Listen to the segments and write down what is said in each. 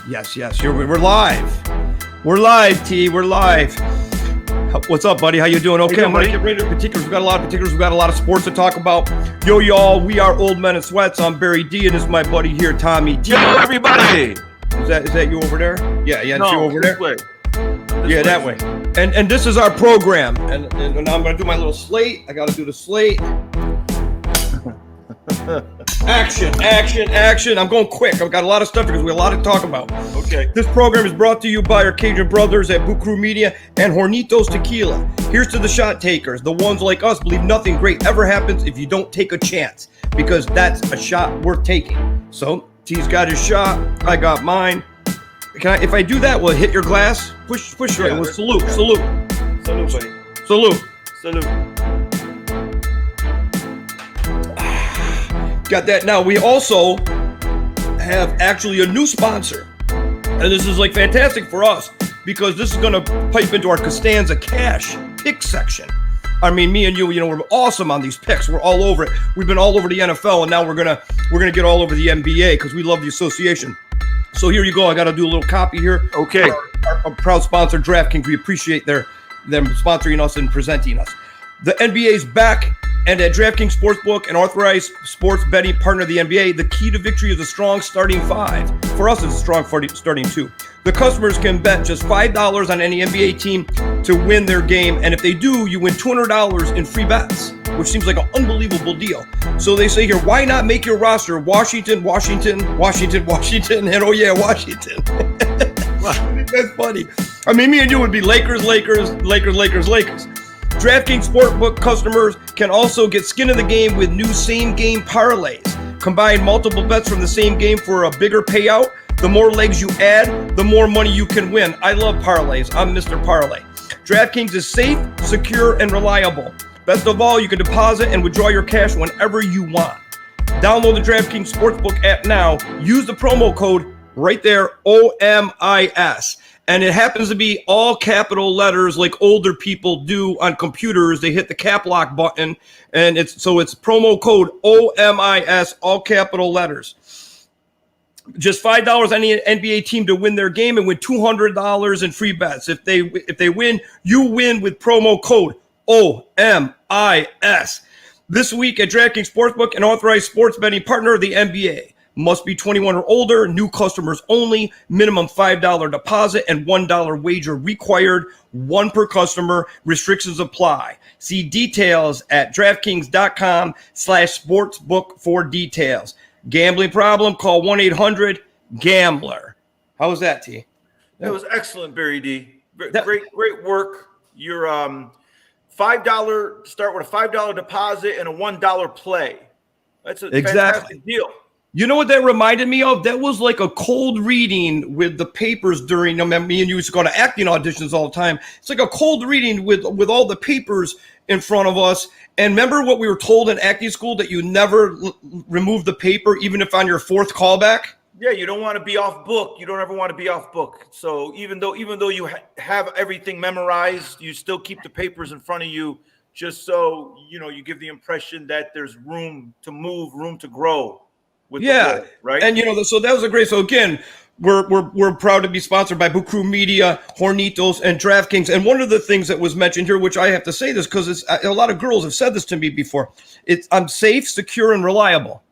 Yes. Here we're live. We're live, T. We're live. What's up, buddy? How you doing? Okay, I'm going to get right into particulars. We've got a lot of particulars. We've got a lot of sports to talk about. Yo, y'all, we are Old Men in Sweats. I'm Barry D, and this is my buddy here, Tommy T. Yo, everybody. Is that you over there? Yeah, no, you over there? Way. Yeah, that way. And this is our program. And now I'm going to do my little slate. I got to do the slate. Action. I'm going quick. I've got a lot of stuff because we have a lot to talk about. Okay. This program is brought to you by our Cajun brothers at Bucru Media and Hornitos Tequila. Here's to the shot takers, the ones like us believe nothing great ever happens if you don't take a chance, because that's a shot worth taking. So T's got his shot. I got mine. If I do that, will it hit your glass? Push right. Well, salute, buddy. Salute. Got that. Now we also have actually a new sponsor, and this is like fantastic for us because this is going to pipe into our Costanza cash pick section. I mean, me and you know, we're awesome on these picks. We're all over it. We've been all over the NFL, and now we're gonna get all over the NBA because we love the association. So here you go. I got to do a little copy here. Okay. Our proud sponsor, DraftKings. We appreciate them sponsoring us and presenting us. The NBA is back. And at DraftKings Sportsbook, an authorized sports betting partner of the NBA, the key to victory is a strong starting five. For us, it's a strong starting two. The customers can bet just $5 on any NBA team to win their game. And if they do, you win $200 in free bets, which seems like an unbelievable deal. So they say here, why not make your roster Washington, and oh yeah, Washington. That's funny. I mean, me and you would be Lakers. DraftKings Sportsbook customers can also get skin in the game with new same-game parlays. Combine multiple bets from the same game for a bigger payout. The more legs you add, the more money you can win. I love parlays. I'm Mr. Parlay. DraftKings is safe, secure, and reliable. Best of all, you can deposit and withdraw your cash whenever you want. Download the DraftKings Sportsbook app now. Use the promo code right there, OMIS. And it happens to be all capital letters like older people do on computers. They hit the cap lock button, and it's promo code OMIS, all capital letters. Just $5 any NBA team to win their game and win $200 in free bets. If they win, you win with promo code OMIS. This week at DraftKings Sportsbook, an authorized sports betting partner of the NBA. Must be 21 or older, new customers only, minimum $5 deposit and $1 wager required, one per customer, restrictions apply. See details at DraftKings.com/sportsbook for details. Gambling problem, call 1-800-GAMBLER. How was that, T? That was excellent, Barry D. Great work. Your $5, start with a $5 deposit and a $1 play. That's a fantastic deal. You know what that reminded me of? That was like a cold reading with the papers during, me and you used to go to acting auditions all the time. It's like a cold reading with all the papers in front of us. And remember what we were told in acting school, that you never remove the paper, even if on your fourth callback? Yeah, you don't want to be off book. You don't ever want to be off book. So even though you have everything memorized, you still keep the papers in front of you, just so, you give the impression that there's room to move, room to grow. Yeah, right. And so that was a great. So again, we're proud to be sponsored by Bucru Media, Hornitos, and DraftKings. And one of the things that was mentioned here, which I have to say this because a lot of girls have said this to me before. I'm safe, secure, and reliable.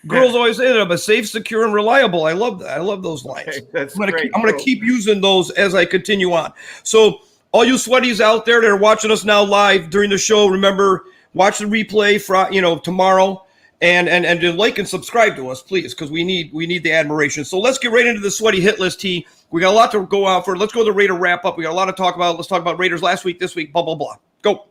Girls always say that I'm safe, secure, and reliable. I love that. I love those lines. Okay, I'm gonna keep using those as I continue on. So all you sweaties out there that are watching us now live during the show, remember, watch the replay for tomorrow. And like and subscribe to us, please, because we need the admiration. So let's get right into the sweaty hit list, T. We got a lot to go out for. Let's go to the Raider wrap up. We got a lot to talk about. Let's talk about Raiders last week, this week, blah, blah, blah. Go.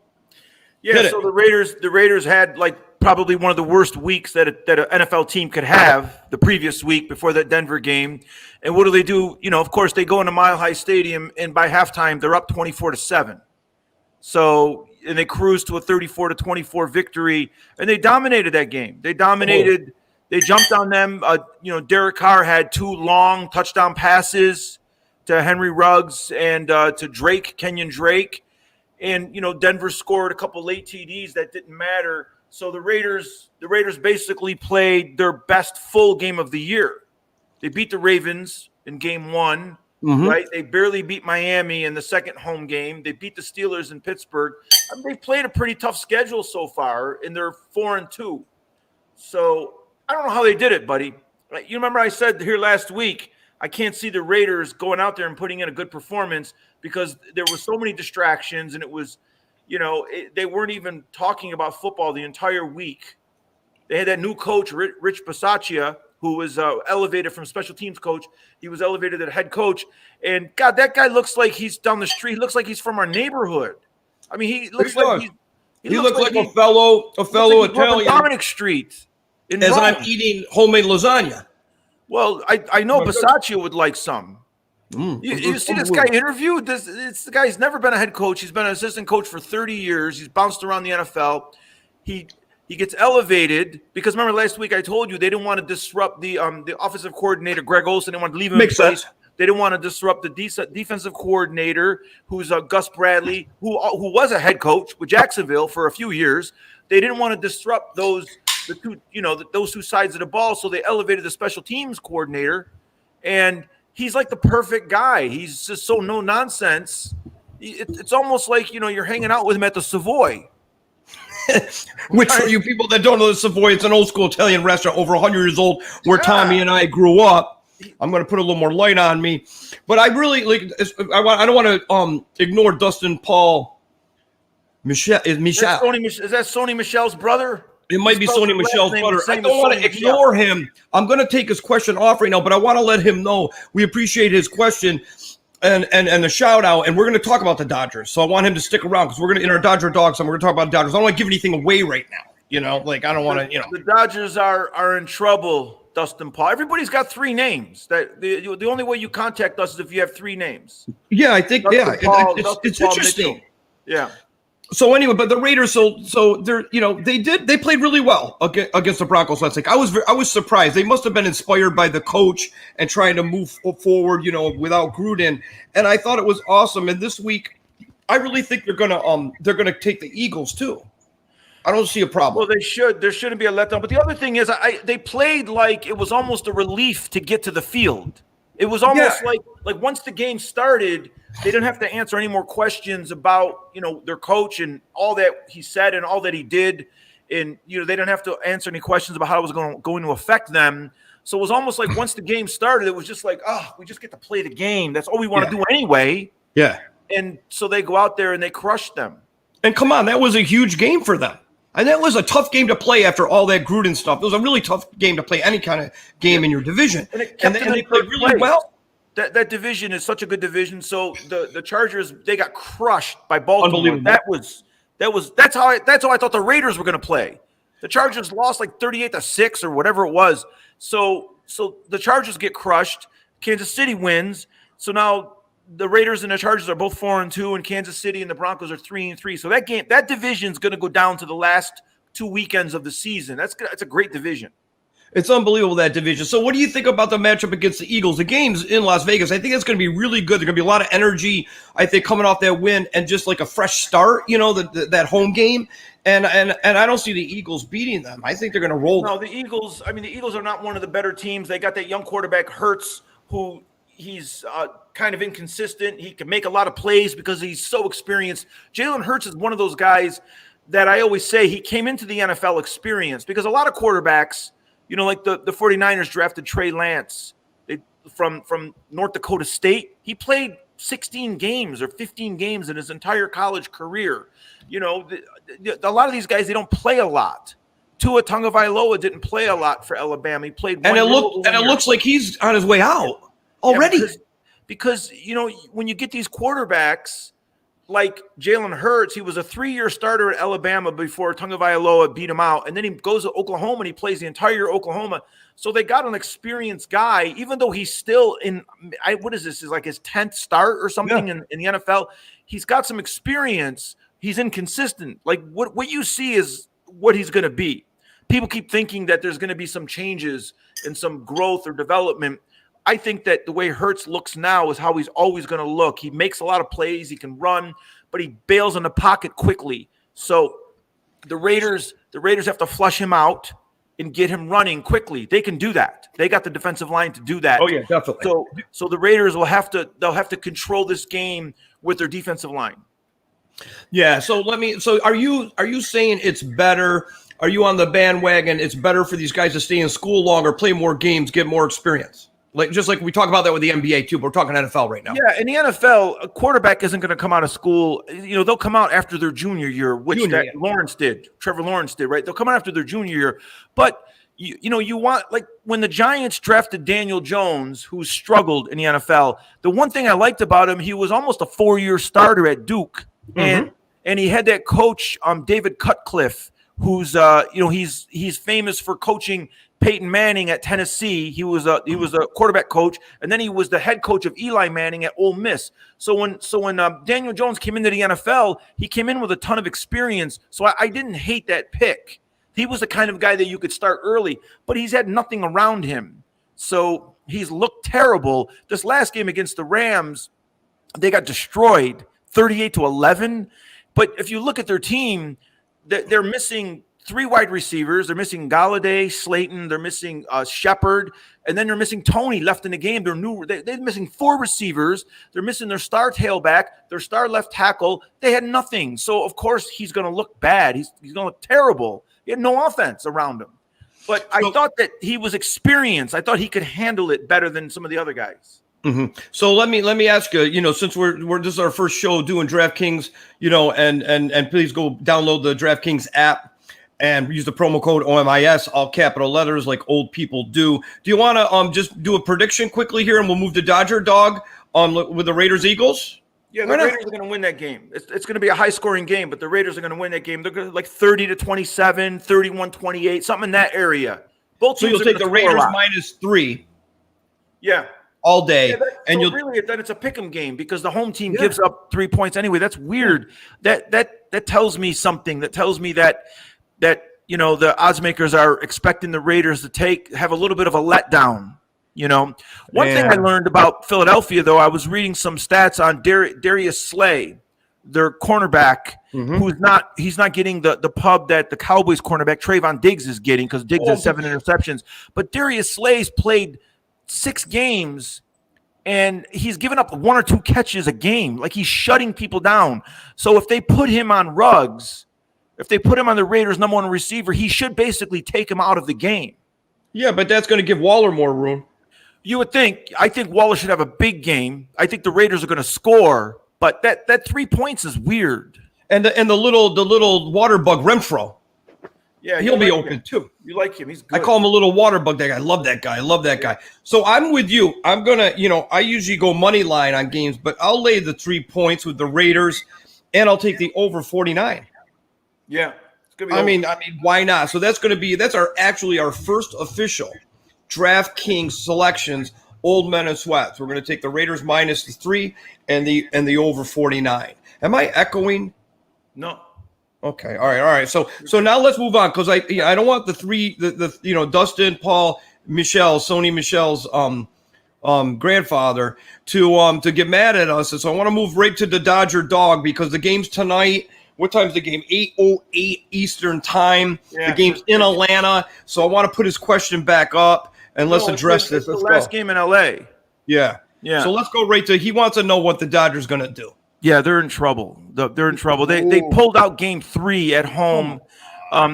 Yeah, so the Raiders had like probably one of the worst weeks that an NFL team could have the previous week before that Denver game. And what do? Of course, they go into Mile High Stadium, and by halftime, they're up 24-7. So – and they cruised to a 34-24 victory, and they dominated that game. They dominated. They jumped on them. Derek Carr had 2 long touchdown passes to Henry Ruggs and to Kenyon Drake. And, Denver scored a couple late TDs that didn't matter. So the Raiders basically played their best full game of the year. They beat the Ravens in game 1, right? They barely beat Miami in the second home game. They beat the Steelers in Pittsburgh. I mean, they've played a pretty tough schedule so far, and they're 4-2. So I don't know how they did it, buddy. You remember I said here last week, I can't see the Raiders going out there and putting in a good performance because there were so many distractions, and it was, they weren't even talking about football the entire week. They had that new coach, Rich Bisaccia, who was elevated from special teams coach. He was elevated to head coach. And, God, that guy looks like he's down the street. He looks like he's from our neighborhood. I mean, he looks like he's – He looks like a fellow Italian. Dominic Street. As Rome. I'm eating homemade lasagna. Well, I know Bisaccia would like some. You see this guy interviewed? This guy's never been a head coach. He's been an assistant coach for 30 years. He's bounced around the NFL. He gets elevated because remember last week I told you they didn't want to disrupt the offensive coordinator, Greg Olsen. They wanted to leave him in place. Sense. They didn't want to disrupt the defensive coordinator, who's Gus Bradley, who was a head coach with Jacksonville for a few years. They didn't want to disrupt those two sides of the ball, so they elevated the special teams coordinator, and he's like the perfect guy. He's just so no nonsense. It's almost like you're hanging out with him at the Savoy. Which, for you people that don't know the Savoy, it's an old school Italian restaurant over 100 years old where Tommy and I grew up. I'm going to put a little more light on me, but I really I don't want to ignore Dustin Paul. Michelle is Michelle. Is that Sony Michel's brother? It might be Sony Michel's brother. I don't want to ignore him. I'm going to take his question off right now, but I want to let him know we appreciate his question and the shout out. And we're going to talk about the Dodgers. So I want him to stick around because we're going to, in our Dodger Dogs, and we're going to talk about the Dodgers. I don't want to give anything away right now. I don't want to, The Dodgers are in trouble, Dustin Paul. Everybody's got 3 names. That the only way you contact us is if you have 3 names. Yeah, I think, it's interesting. Mitchell. Yeah. So anyway, but the Raiders, so they're they played really well against the Broncos last week. I was surprised. They must have been inspired by the coach and trying to move forward, without Gruden. And I thought it was awesome. And this week, I really think they're gonna take the Eagles too. I don't see a problem. Well, they should. There shouldn't be a letdown. But the other thing is, they played like it was almost a relief to get to the field. It was almost like once the game started, they didn't have to answer any more questions about, their coach and all that he said and all that he did. And, they didn't have to answer any questions about how it was going to affect them. So it was almost like once the game started, it was just like, we just get to play the game. That's all we want to do anyway. Yeah. And so they go out there and they crush them. And come on, that was a huge game for them. And that was a tough game to play after all that Gruden stuff. It was a really tough game to play any kind of game in your division. And they played really well. That division is such a good division. So the Chargers, they got crushed by Baltimore. Unbelievable. That's how I thought the Raiders were going to play. The Chargers lost like 38-6 or whatever it was. So the Chargers get crushed. Kansas City wins. So now the Raiders and the Chargers are both 4-2, and Kansas City and the Broncos are 3-3. So that division is going to go down to the last 2 weekends of the season. That's a great division. It's unbelievable, that division. So what do you think about the matchup against the Eagles? The game's in Las Vegas. I think it's going to be really good. There's going to be a lot of energy, I think, coming off that win and just like a fresh start, that home game. And I don't see the Eagles beating them. I think they're going to roll them. No, the Eagles are not one of the better teams. They got that young quarterback, Hurts, who he's kind of inconsistent. He can make a lot of plays because he's so experienced. Jalen Hurts is one of those guys that I always say he came into the NFL experienced because a lot of quarterbacks, like the 49ers drafted Trey Lance from North Dakota State. He played 16 games or 15 games in his entire college career. A lot of these guys, they don't play a lot. Tua Tagovailoa didn't play a lot for Alabama. He played one year. And it looks like he's on his way out already. Yeah, because when you get these quarterbacks like Jalen Hurts, he was a 3-year starter at Alabama before Tagovailoa beat him out. And then he goes to Oklahoma and he plays the entire year Oklahoma. So they got an experienced guy, even though he's still what is this? Is like his 10th start or something in the NFL. He's got some experience. He's inconsistent. Like what you see is what he's going to be. People keep thinking that there's going to be some changes and some growth or development. I think that the way Hurts looks now is how he's always going to look. He makes a lot of plays. He can run, but he bails in the pocket quickly. So the Raiders have to flush him out. and get him running quickly. They can do that. They got the defensive line to do that. Oh yeah, definitely. So the Raiders they'll have to control this game with their defensive line. Yeah. So are you saying it's better? Are you on the bandwagon? It's better for these guys to stay in school longer, play more games, get more experience. Just like we talk about that with the NBA too, but we're talking NFL right now. Yeah, in the NFL, a quarterback isn't going to come out of school. They'll come out after their junior year, which Trevor Lawrence did, right? They'll come out after their junior year. But, you want, like when the Giants drafted Daniel Jones, who struggled in the NFL, the one thing I liked about him, he was almost a 4-year starter at Duke. And he had that coach, David Cutcliffe, who's, he's famous for coaching Peyton Manning at Tennessee. He was a quarterback coach, and then he was the head coach of Eli Manning at Ole Miss. So when Daniel Jones came into the NFL, he came in with a ton of experience. So I didn't hate that pick. He was the kind of guy that you could start early, but he's had nothing around him. So he's looked terrible. This last game against the Rams, they got destroyed 38-11. But if you look at their team, they're missing 3 wide receivers. They're missing Galladay, Slayton. They're missing Shepard, and then they're missing Tony left in the game. They're missing 4 receivers. They're missing their star tailback, their star left tackle. They had nothing. So of course he's going to look bad. He's going to look terrible. He had no offense around him. But I thought that he was experienced. I thought he could handle it better than some of the other guys. Mm-hmm. So let me ask you, since we're this is our first show doing DraftKings, and please go download the DraftKings app and use the promo code OMIS, all capital letters, like old people do. Do you want to just do a prediction quickly here, and we'll move to Dodger Dog with the Raiders Eagles? Yeah, the Raiders are going to win that game. It's going to be a high-scoring game, but the Raiders are going to win that game. They're going to like 30-27, 31-28, something in that area. Both so teams you'll take the Raiders -3. Yeah. All day, and then it's a pick'em game because the home team gives up 3 points anyway. That's weird. That tells me something. That tells me that the odds makers are expecting the Raiders to have a little bit of a letdown. One thing I learned about Philadelphia, though, I was reading some stats on Darius Slay, their cornerback, he's not getting the pub that the Cowboys cornerback Trayvon Diggs is getting because Diggs has 7 interceptions. But Darius Slay's played 6 games, and he's given up 1 or 2 catches a game. Like, he's shutting people down. So if they put him on Ruggs, if they put him on the Raiders' number 1 receiver, he should basically take him out of the game. Yeah, but that's going to give Waller more room. You would think. I think Waller should have a big game. I think the Raiders are going to score, but that 3 points is weird. And the little water bug Renfro. Yeah, he'll be open too. You like him? He's good. I call him a little water bug. That guy. I love that guy. So I'm with you. I'm gonna, I usually go money line on games, but I'll lay the 3 points with the Raiders, and I'll take the over 49. Yeah, it's gonna be. I mean, why not? So that's our first official DraftKings selections. Old Men in Sweats. We're gonna take the Raiders -3 and the over 49. Am I echoing? No. Okay. All right. So now let's move on because I don't want the Dustin, Paul, Michelle, Sony Michelle's grandfather to get mad at us, and so I want to move right to the Dodger Dog because the game's tonight. What time's the game? 8:08 Eastern time. Yeah. The game's in Atlanta, so I want to put his question back up and let's address this. Let's go. Last game in LA. Yeah. So let's go right to. He wants to know what the Dodgers going to do. Yeah, they're in trouble. They're in trouble. They pulled out game 3 at home.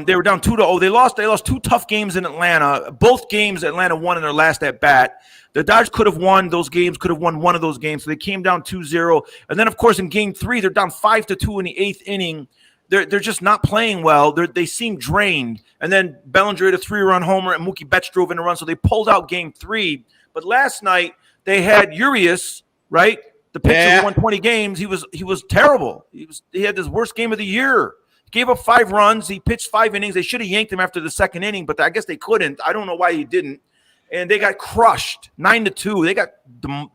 They were down 2-0. They lost 2 tough games in Atlanta. Both games Atlanta won in their last at bat. The Dodgers could have won those games, could have won one of those games. So they came down 2-0. And then, of course, in game 3, they're down 5-2 in the 8th inning. They're just not playing well. They seem drained. And then Bellinger had a 3-run homer and Mookie Betts drove in a run. So they pulled out game 3. But last night they had Urias, right? The pitcher who won 20 games. He was terrible. He had his worst game of the year. He gave up 5 runs. He pitched 5 innings. They should have yanked him after the 2nd inning, but I guess they couldn't. I don't know why he didn't. And they got crushed 9-2. They got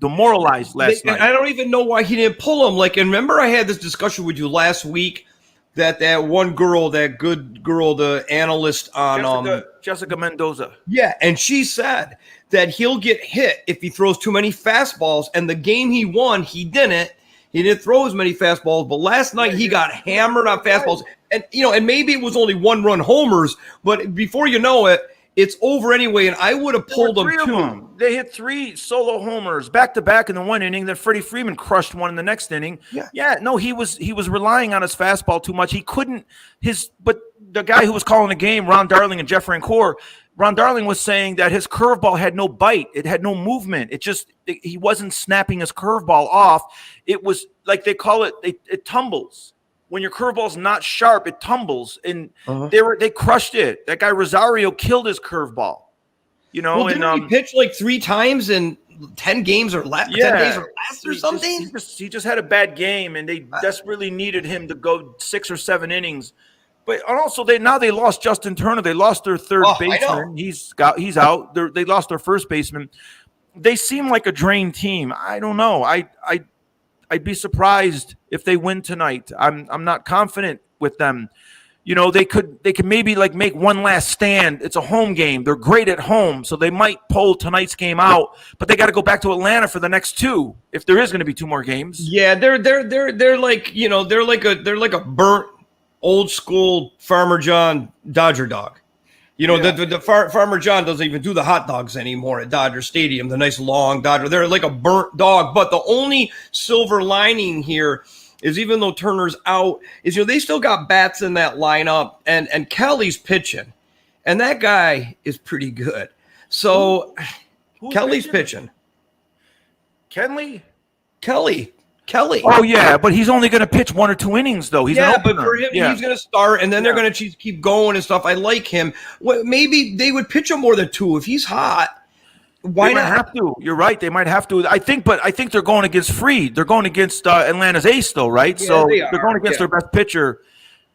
demoralized last night. I don't even know why he didn't pull him. And remember I had this discussion with you last week that one girl, that good girl, the analyst on Jessica Mendoza. Yeah, and she said that he'll get hit if he throws too many fastballs. And the game he won, he didn't. He didn't throw as many fastballs, but last night he got hammered on fastballs. And and maybe it was only 1-run homers, but before you know it, it's over anyway, and I would have pulled them too. They hit 3 solo homers back to back in the one inning. Then Freddie Freeman crushed one in the next inning. No, he was relying on his fastball too much. He couldn't but the guy who was calling the game, Ron Darling and Jeff Rancour, Ron Darling was saying that his curveball had no bite. It had no movement. He wasn't snapping his curveball off. It was like they call it, it tumbles. When your curveball's not sharp, it tumbles, and they crushed it. That guy Rosario killed his curveball. Well, didn't he pitch like 3 times in 10 games or less? 10 days or less or something? He just had a bad game, and they desperately needed him to go 6 or 7 innings. But also they lost Justin Turner. They lost their third baseman. He's out. They lost their first baseman. They seem like a drained team. I don't know. I'd be surprised if they win tonight. I'm not confident with them. They could maybe like make one last stand. It's a home game. They're great at home, so they might pull tonight's game out. But they got to go back to Atlanta for the next 2 if there is going to be 2 more games. Yeah, they're like they're like a burnt old school Farmer John Dodger dog. Farmer John doesn't even do the hot dogs anymore at Dodger Stadium, the nice long Dodger. They're like a burnt dog. But the only silver lining here is even though Turner's out, is they still got bats in that lineup, and Kelly's pitching. And that guy is pretty good. So Kelly's pitching. Kelly. Oh, yeah, but he's only going to pitch 1 or 2 innings, though. But for him, he's going to start, and then they're going to keep going and stuff. I like him. Well, maybe they would pitch him more than 2 if he's hot. Why not? Have to. You're right. They might have to. I think they're going against Fried. They're going against Atlanta's ace, though, right? Yeah, so they're going against their best pitcher.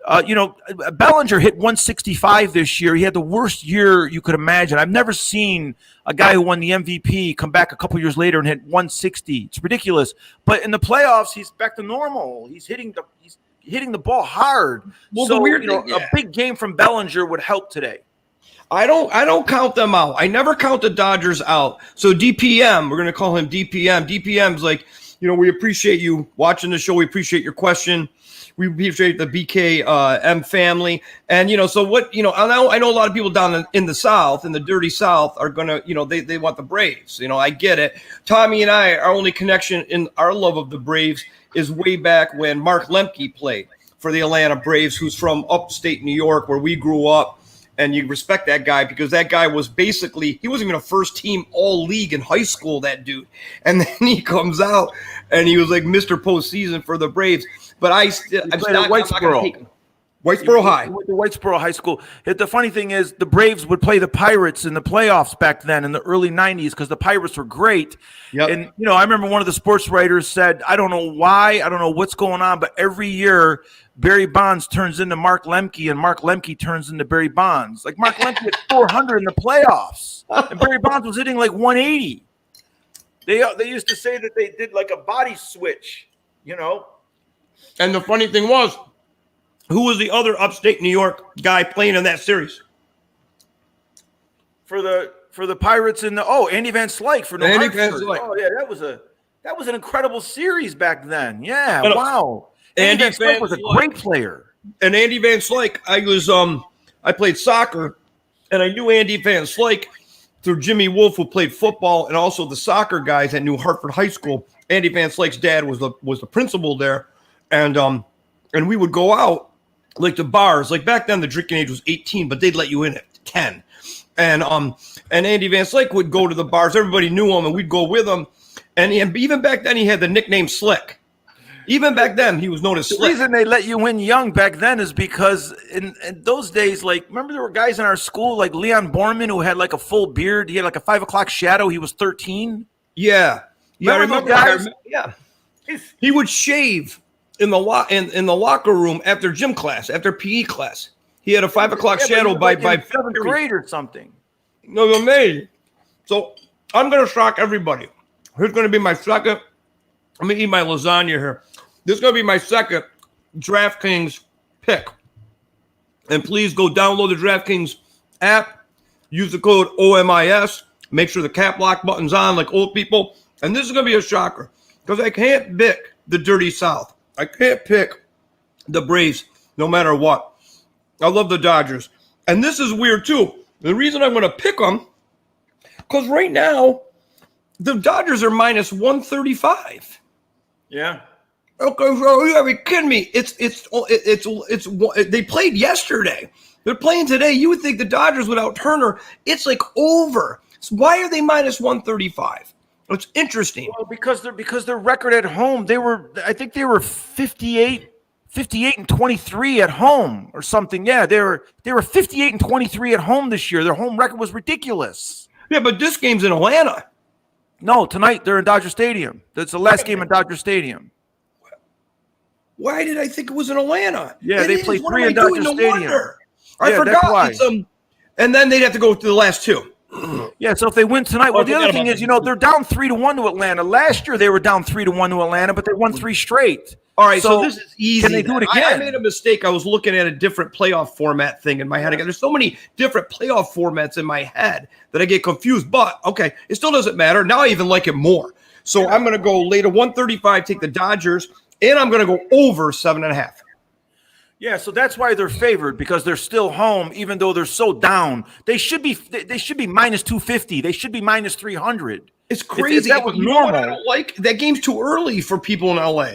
Bellinger hit 165 this year. He had the worst year you could imagine. I've never seen a guy who won the MVP come back a couple years later and hit 160. It's ridiculous. But in the playoffs, he's back to normal. He's hitting the ball hard. Well, so the weird thing, a big game from Bellinger would help today. I don't count them out. I never count the Dodgers out. So DPM, we're going to call him DPM. DPM's like, we appreciate you watching the show. We appreciate your question. We appreciate the BKM family. And, so what, I know a lot of people down in the South, in the dirty South, are going to, they want the Braves. I get it. Tommy and I, our only connection in our love of the Braves is way back when Mark Lemke played for the Atlanta Braves, who's from upstate New York, where we grew up. And you respect that guy because that guy was basically, he wasn't even a first team all league in high school, that dude. And then he comes out and he was like Mr. Postseason for the Braves. But I'm not going to take him. Whitesboro High. With the Whitesboro High School. The funny thing is the Braves would play the Pirates in the playoffs back then in the early 90s because the Pirates were great. Yep. And, I remember one of the sports writers said, I don't know why, I don't know what's going on, but every year Barry Bonds turns into Mark Lemke and Mark Lemke turns into Barry Bonds. Like Mark Lemke hit 400 in the playoffs and Barry Bonds was hitting like 180. They used to say that they did like a body switch, And the funny thing was, who was the other upstate New York guy playing in that series? For the Pirates in Andy Van Slyke for New Hampshire. Oh yeah, that was an incredible series back then. Yeah, wow. Andy Van Slyke was a great player. And Andy Van Slyke, I played soccer, and I knew Andy Van Slyke through Jimmy Wolf, who played football, and also the soccer guys at New Hartford High School. Andy Van Slyke's dad was the principal there, and we would go out like the bars. Like back then, the drinking age was 18, but they'd let you in at 10. And Andy Van Slyke would go to the bars. Everybody knew him, and we'd go with him. And even back then, he had the nickname Slick. Even back then, he was known as Slick. The reason they let you in young back then is because in those days, like, remember there were guys in our school like Leon Borman who had like a full beard. He had like a 5 o'clock shadow. He was 13. Yeah. Yeah, remember guys? Yeah. He would shave in the locker room after gym class, after PE class. He had a 5 o'clock shadow by 7th grade or something. No, amazing. So I'm going to shock everybody. Here's going to be my second. Let me eat my lasagna here. This is going to be my second DraftKings pick. And please go download the DraftKings app. Use the code OMIS. Make sure the cap lock button's on like old people. And this is going to be a shocker because I can't pick the dirty South. I can't pick the Braves no matter what. I love the Dodgers. And this is weird too The reason I'm going to pick them, because right now, the Dodgers are minus 135. Yeah. Okay, so you gotta be kidding me. It's they played yesterday. They're playing today. You would think the Dodgers without Turner, it's like over. So why are they minus 135? It's interesting. Well, because their record at home, I think they were 58 and 23 at home or something. Yeah, they were 58 and 23 at home this year. Their home record was ridiculous. Yeah, but this game's in Atlanta. No, tonight they're in Dodger Stadium. That's the last game in Dodger Stadium. Why did I think it was in Atlanta? Yeah, they played 3 in Dodger Stadium. I forgot. And then they'd have to go to the last 2. Yeah, so if they win tonight, well, the other thing is, they're down 3-1 to Atlanta. Last year they were down 3-1 to Atlanta, but they won 3 straight. All right, so this is easy. Can they do it again? I made a mistake. I was looking at a different playoff format thing in my head. There's so many different playoff formats in my head that I get confused. But, okay, it still doesn't matter. Now I even like it more. So I'm going to go lay to 135, take the Dodgers, and I'm going to go over 7.5. Yeah, so that's why they're favored, because they're still home, even though they're so down. They should be minus 250. They should be minus 300. It's crazy. If that was normal. I don't like that game's too early for people in LA.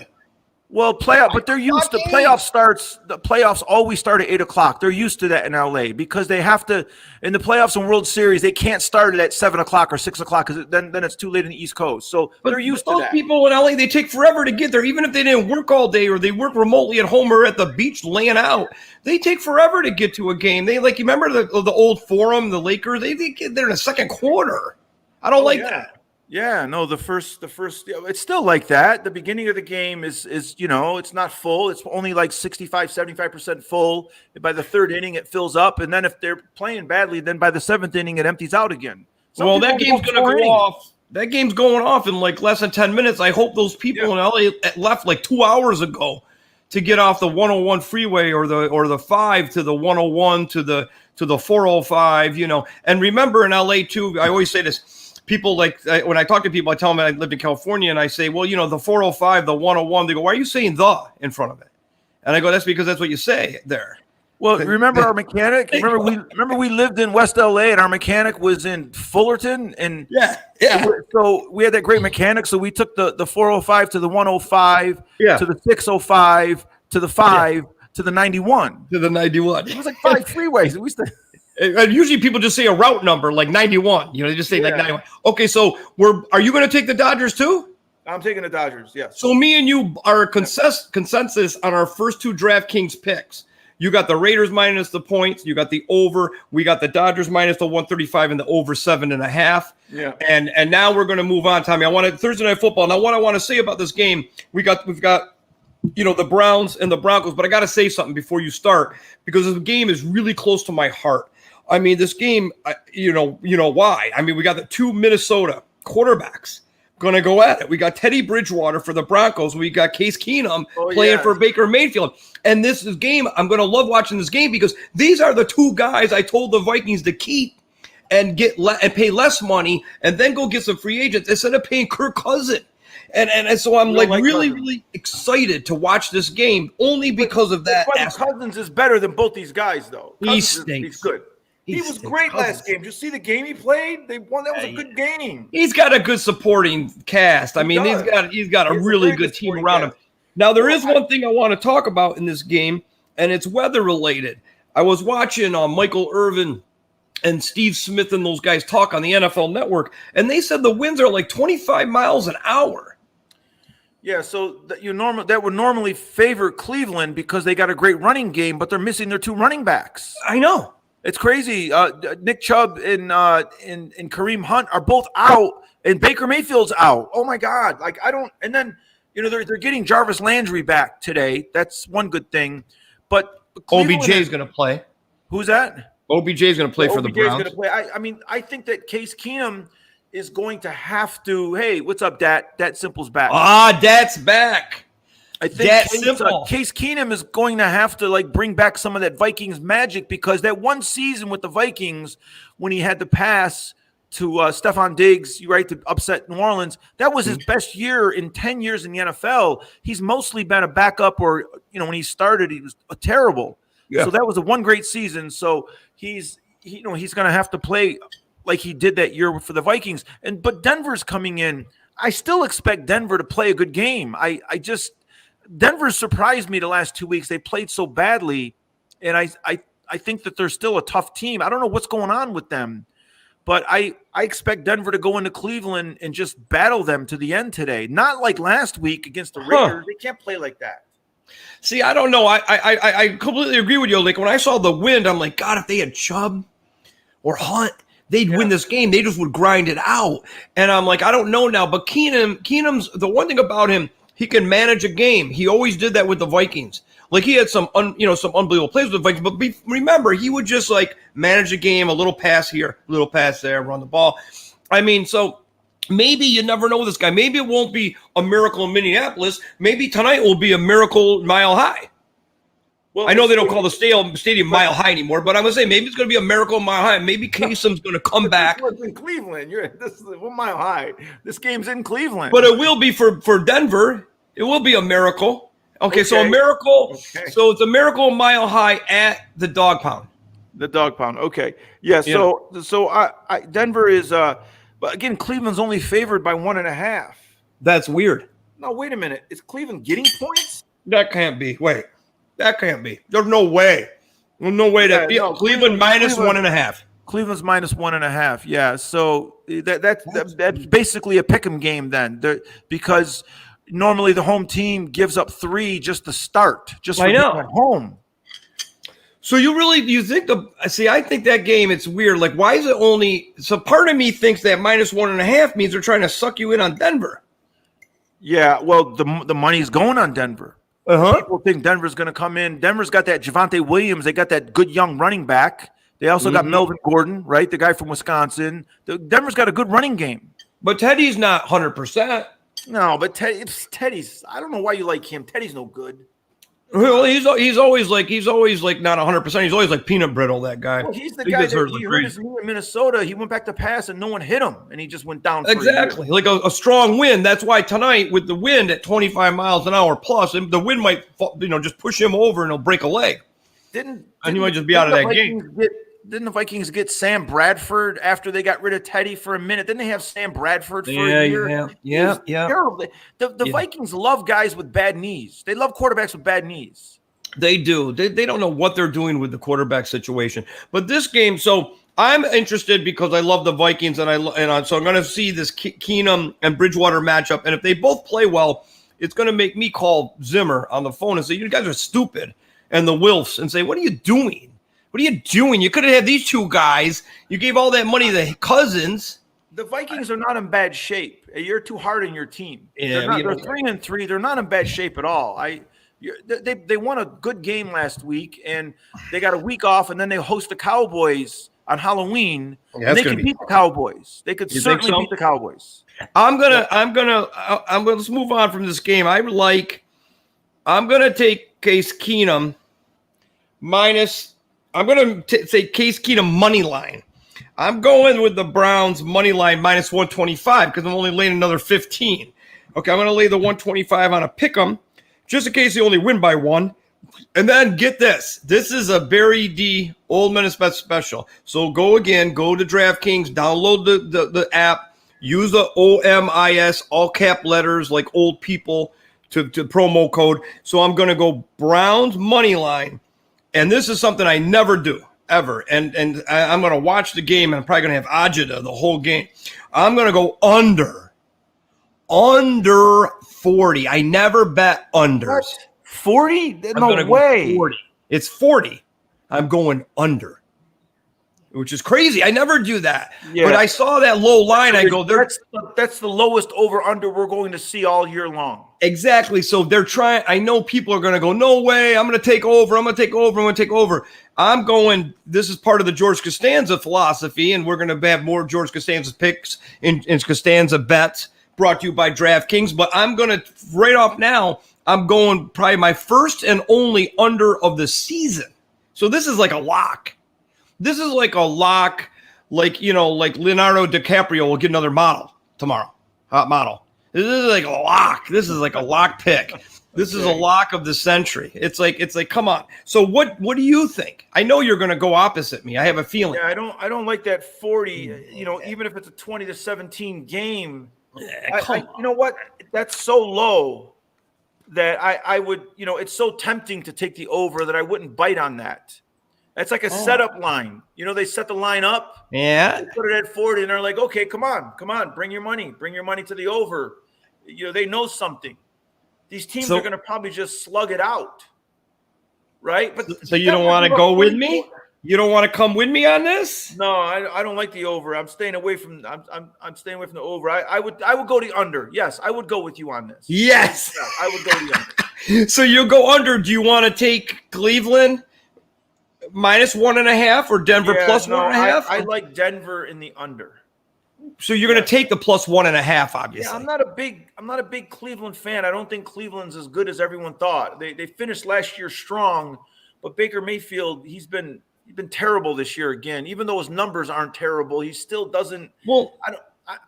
Well, but they're used to the playoffs always start at 8:00. They're used to that in LA because they have to, in the playoffs and World Series, they can't start it at 7:00 or 6:00 because then it's too late in the East Coast. So they're used to that. People in LA, they take forever to get there, even if they didn't work all day or they work remotely at home or at the beach laying out. They take forever to get to a game. They you remember the old Forum, the Lakers, they get there in the second quarter. I don't like that. Yeah, no, the first, it's still like that. The beginning of the game is it's not full. It's only like 65, 75% full. By the third inning, it fills up. And then if they're playing badly, then by the 7th inning, it empties out again. Well, that game's going to go off. That game's going off in like less than 10 minutes. I hope those people in LA left like 2 hours ago to get off the 101 freeway or the 5 to the 101 to the 405, And remember in LA too, I always say this. People when I talk to people, I tell them I lived in California, and I say, well, the 405, the 101. They go, why are you saying the in front of it? And I go, that's because that's what you say there. Well, remember our mechanic? Remember we lived in West LA, and our mechanic was in Fullerton, and so we had that great mechanic. So we took the 405 to the 105, to the 605, to the 5, to the 91, to the 91. It was like 5 freeways. We still. And usually people just say a route number like 91. They just say like 91. Okay, so are you going to take the Dodgers too? I'm taking the Dodgers, yes. So me and you are consensus on our first 2 DraftKings picks. You got the Raiders minus the points. You got the over. We got the Dodgers minus the 135 and the over 7.5. Yeah. And now we're going to move on, Tommy. Thursday Night Football. Now, what I want to say about this game, we've got the Browns and the Broncos, but I got to say something before you start because this game is really close to my heart. I mean, this game, you know why. I mean, we got the 2 Minnesota quarterbacks going to go at it. We got Teddy Bridgewater for the Broncos. We got Case Keenum playing for Baker Mayfield. And this is game, I'm going to love watching this game because these are the 2 guys I told the Vikings to keep and and pay less money and then go get some free agents instead of paying Kirk Cousins. And so I'm really excited to watch this game only because of that. Cousins is better than both these guys, though. He's good. He was great last game. Did you see the game he played? They won. That was a good game. He's got a good supporting cast. I mean, he's got a really good team around him. Now, there is one thing I want to talk about in this game, and it's weather related. I was watching Michael Irvin and Steve Smith and those guys talk on the NFL Network, and they said the winds are like 25 miles an hour. Yeah, so that would normally favor Cleveland because they got a great running game, but they're missing their 2 running backs. I know. It's crazy. Nick Chubb and Kareem Hunt are both out, and Baker Mayfield's out. Oh my God! And then they're getting Jarvis Landry back today. That's one good thing. But OBJ is going to play. Who's that? OBJ is going to play for the Browns. Going to play. I think that Case Keenum is going to have to. Hey, what's up, Dat? Dat Simple's back. Dat's back. I think Case Keenum is going to have to bring back some of that Vikings magic because that one season with the Vikings when he had the pass to Stephon Diggs, to upset New Orleans, that was his best year in 10 years in the NFL. He's mostly been a backup when he started, he was terrible. Yeah. So that was one great season. So he's he's going to have to play like he did that year for the Vikings. But Denver's coming in. I still expect Denver to play a good game. Denver surprised me the last 2 weeks. They played so badly, and I think that they're still a tough team. I don't know what's going on with them, but I expect Denver to go into Cleveland and just battle them to the end today. Not like last week against the Raiders. They can't play like that. See, I don't know. I completely agree with you. Like, when I saw the wind, I'm like, God, if they had Chubb or Hunt, they'd win this game. They just would grind it out. And I'm like, I don't know now. But Keenum's the one thing about him, he can manage a game. He always did that with the Vikings. Like, he had some unbelievable plays with the Vikings. But remember, he would just like manage a game, a little pass here, a little pass there, run the ball. I mean, so maybe you never know this guy. Maybe it won't be a miracle in Minneapolis. Maybe tonight will be a miracle Mile High. Well, I know they don't call the stadium Mile High anymore, but I'm going to say maybe it's going to be a miracle Mile High. Maybe Kasem's going to come back. It's in Cleveland. This is Mile High. This game's in Cleveland. But it will be for Denver. It will be a miracle. Okay, so a miracle. Okay. So it's a miracle Mile High at the Dog Pound. The Dog Pound. Okay. Yeah. So Denver is. But again, Cleveland's only favored by 1.5. That's weird. No, wait a minute. Is Cleveland getting points? That can't be. Wait, that can't be. There's no way. There's no way that Cleveland minus 1.5. Cleveland's minus 1.5. Yeah. So that's basically a pick'em game then, because normally the home team gives up 3 just to start, just for being at home. So you think I think that game, it's weird. Like, why is it only, so part of me thinks that minus 1.5 means they're trying to suck you in on Denver. Yeah, well, the money's going on Denver. People think Denver's going to come in. Denver's got that Javonte Williams. They got that good young running back. They also got Melvin Gordon, right? The guy from Wisconsin. Denver's got a good running game. But Teddy's not 100%. No, but Teddy's, I don't know why you like him. Teddy's no good. Well, he's always like not 100%. He's always like peanut brittle, that guy. Well, he's the guy that he hurt his knee in Minnesota. He went back to pass and no one hit him, and he just went down. Exactly, like a strong wind. That's why tonight, with the wind at 25 miles an hour plus, the wind might just push him over and he'll break a leg. And he might just be out of that game. Didn't the Vikings get Sam Bradford after they got rid of Teddy for a minute? Didn't they have Sam Bradford for a year? Yeah. Terrible. The Vikings love guys with bad knees. They love quarterbacks with bad knees. They do. They don't know what they're doing with the quarterback situation. But this game, so I'm interested because I love the Vikings, so I'm going to see this Keenum and Bridgewater matchup. And if they both play well, it's going to make me call Zimmer on the phone and say, "You guys are stupid," and the Wilfs, and say, "What are you doing? What are you doing? You could have had these two guys. You gave all that money to the Cousins." The Vikings are not in bad shape. You're too hard on your team. Yeah, they're 3-3. They're not in bad shape at all. They won a good game last week, and they got a week off, and then they host the Cowboys on Halloween. And they can beat the Cowboys. They could certainly beat the Cowboys. Let's move on from this game. I'm gonna take Case Keenum minus. I'm going to say Case Keenum money line. I'm going with the Browns money line minus 125 because I'm only laying another 15. Okay, I'm going to lay the 125 on a pick'em just in case they only win by 1. And then get this. This is a Barry D Old Men Bet special. So go to DraftKings, download the app, use the OMIS, all cap letters like old people to promo code. So I'm going to go Browns money line. And this is something I never do, ever. And I'm going to watch the game, and I'm probably going to have Ajita the whole game. I'm going to go under 40. I never bet unders. What? 40? No way. 40. It's 40. I'm going under, which is crazy. I never do that. Yeah. But I saw that low line. I go, that's the lowest over-under we're going to see all year long. Exactly. So they're trying. I know people are going to go, no way. I'm going to take over. I'm going. This is part of the George Costanza philosophy, and we're going to have more George Costanza picks in Costanza bets brought to you by DraftKings. But I'm going to, right off now, I'm going probably my first and only under of the season. So this is like a lock. This is like a lock, like Leonardo DiCaprio will get another model tomorrow. Hot model. This is like a lock. This is like a lock pick. This is a lock of the century. It's like, come on. So what do you think? I know you're going to go opposite me. I have a feeling. Yeah, I don't like that 40, even if it's a 20-17 game. Yeah, you know what? That's so low that I would, it's so tempting to take the over that I wouldn't bite on that. That's like a setup line. They set the line up. Yeah. They put it at 40 and they're like, okay, come on, bring your money to the over. They know something. These teams are going to probably just slug it out, right? But so you don't want to go with me? You don't want to come with me on this? No, I don't like the over. I'm staying away from. I'm staying away from the over. I would go the under. Yes, I would go with you on this. Yes, yeah, I would go the under. So you'll go under. Do you want to take Cleveland -1.5 or Denver +1.5? I like Denver in the under. So you're going to take the +1.5, obviously. Yeah, I'm not a big Cleveland fan. I don't think Cleveland's as good as everyone thought. They finished last year strong, but Baker Mayfield, he's been terrible this year again. Even though his numbers aren't terrible, he still doesn't. Well,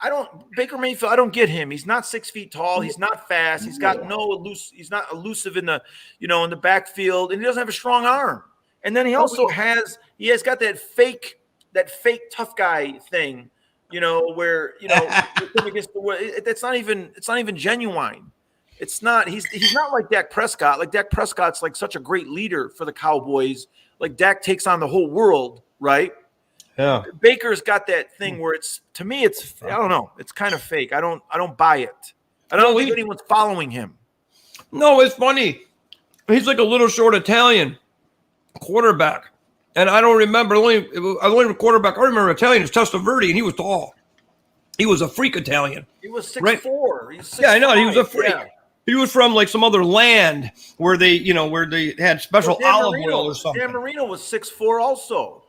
I don't. Baker Mayfield, I don't get him. He's not 6 feet tall. He's not fast. He's got he's not elusive in the in the backfield, and he doesn't have a strong arm. And then he also has got that fake tough guy thing. Where against it's not even genuine. It's not. He's not like Dak Prescott. Like Dak Prescott's like such a great leader for the Cowboys. Like Dak takes on the whole world, right? Yeah. Baker's got that thing where it's I don't know. It's kind of fake. I don't buy it. I don't think anyone's following him. No, it's funny. He's like a little short Italian quarterback. And I don't remember only quarterback I remember Italian is Testaverde, and he was tall. He was a freak Italian. He was 6'4". Right? Yeah, I know. He was a freak. Yeah. He was from like some other land where they had special olive oil or something. Dan Marino was 6'4" also.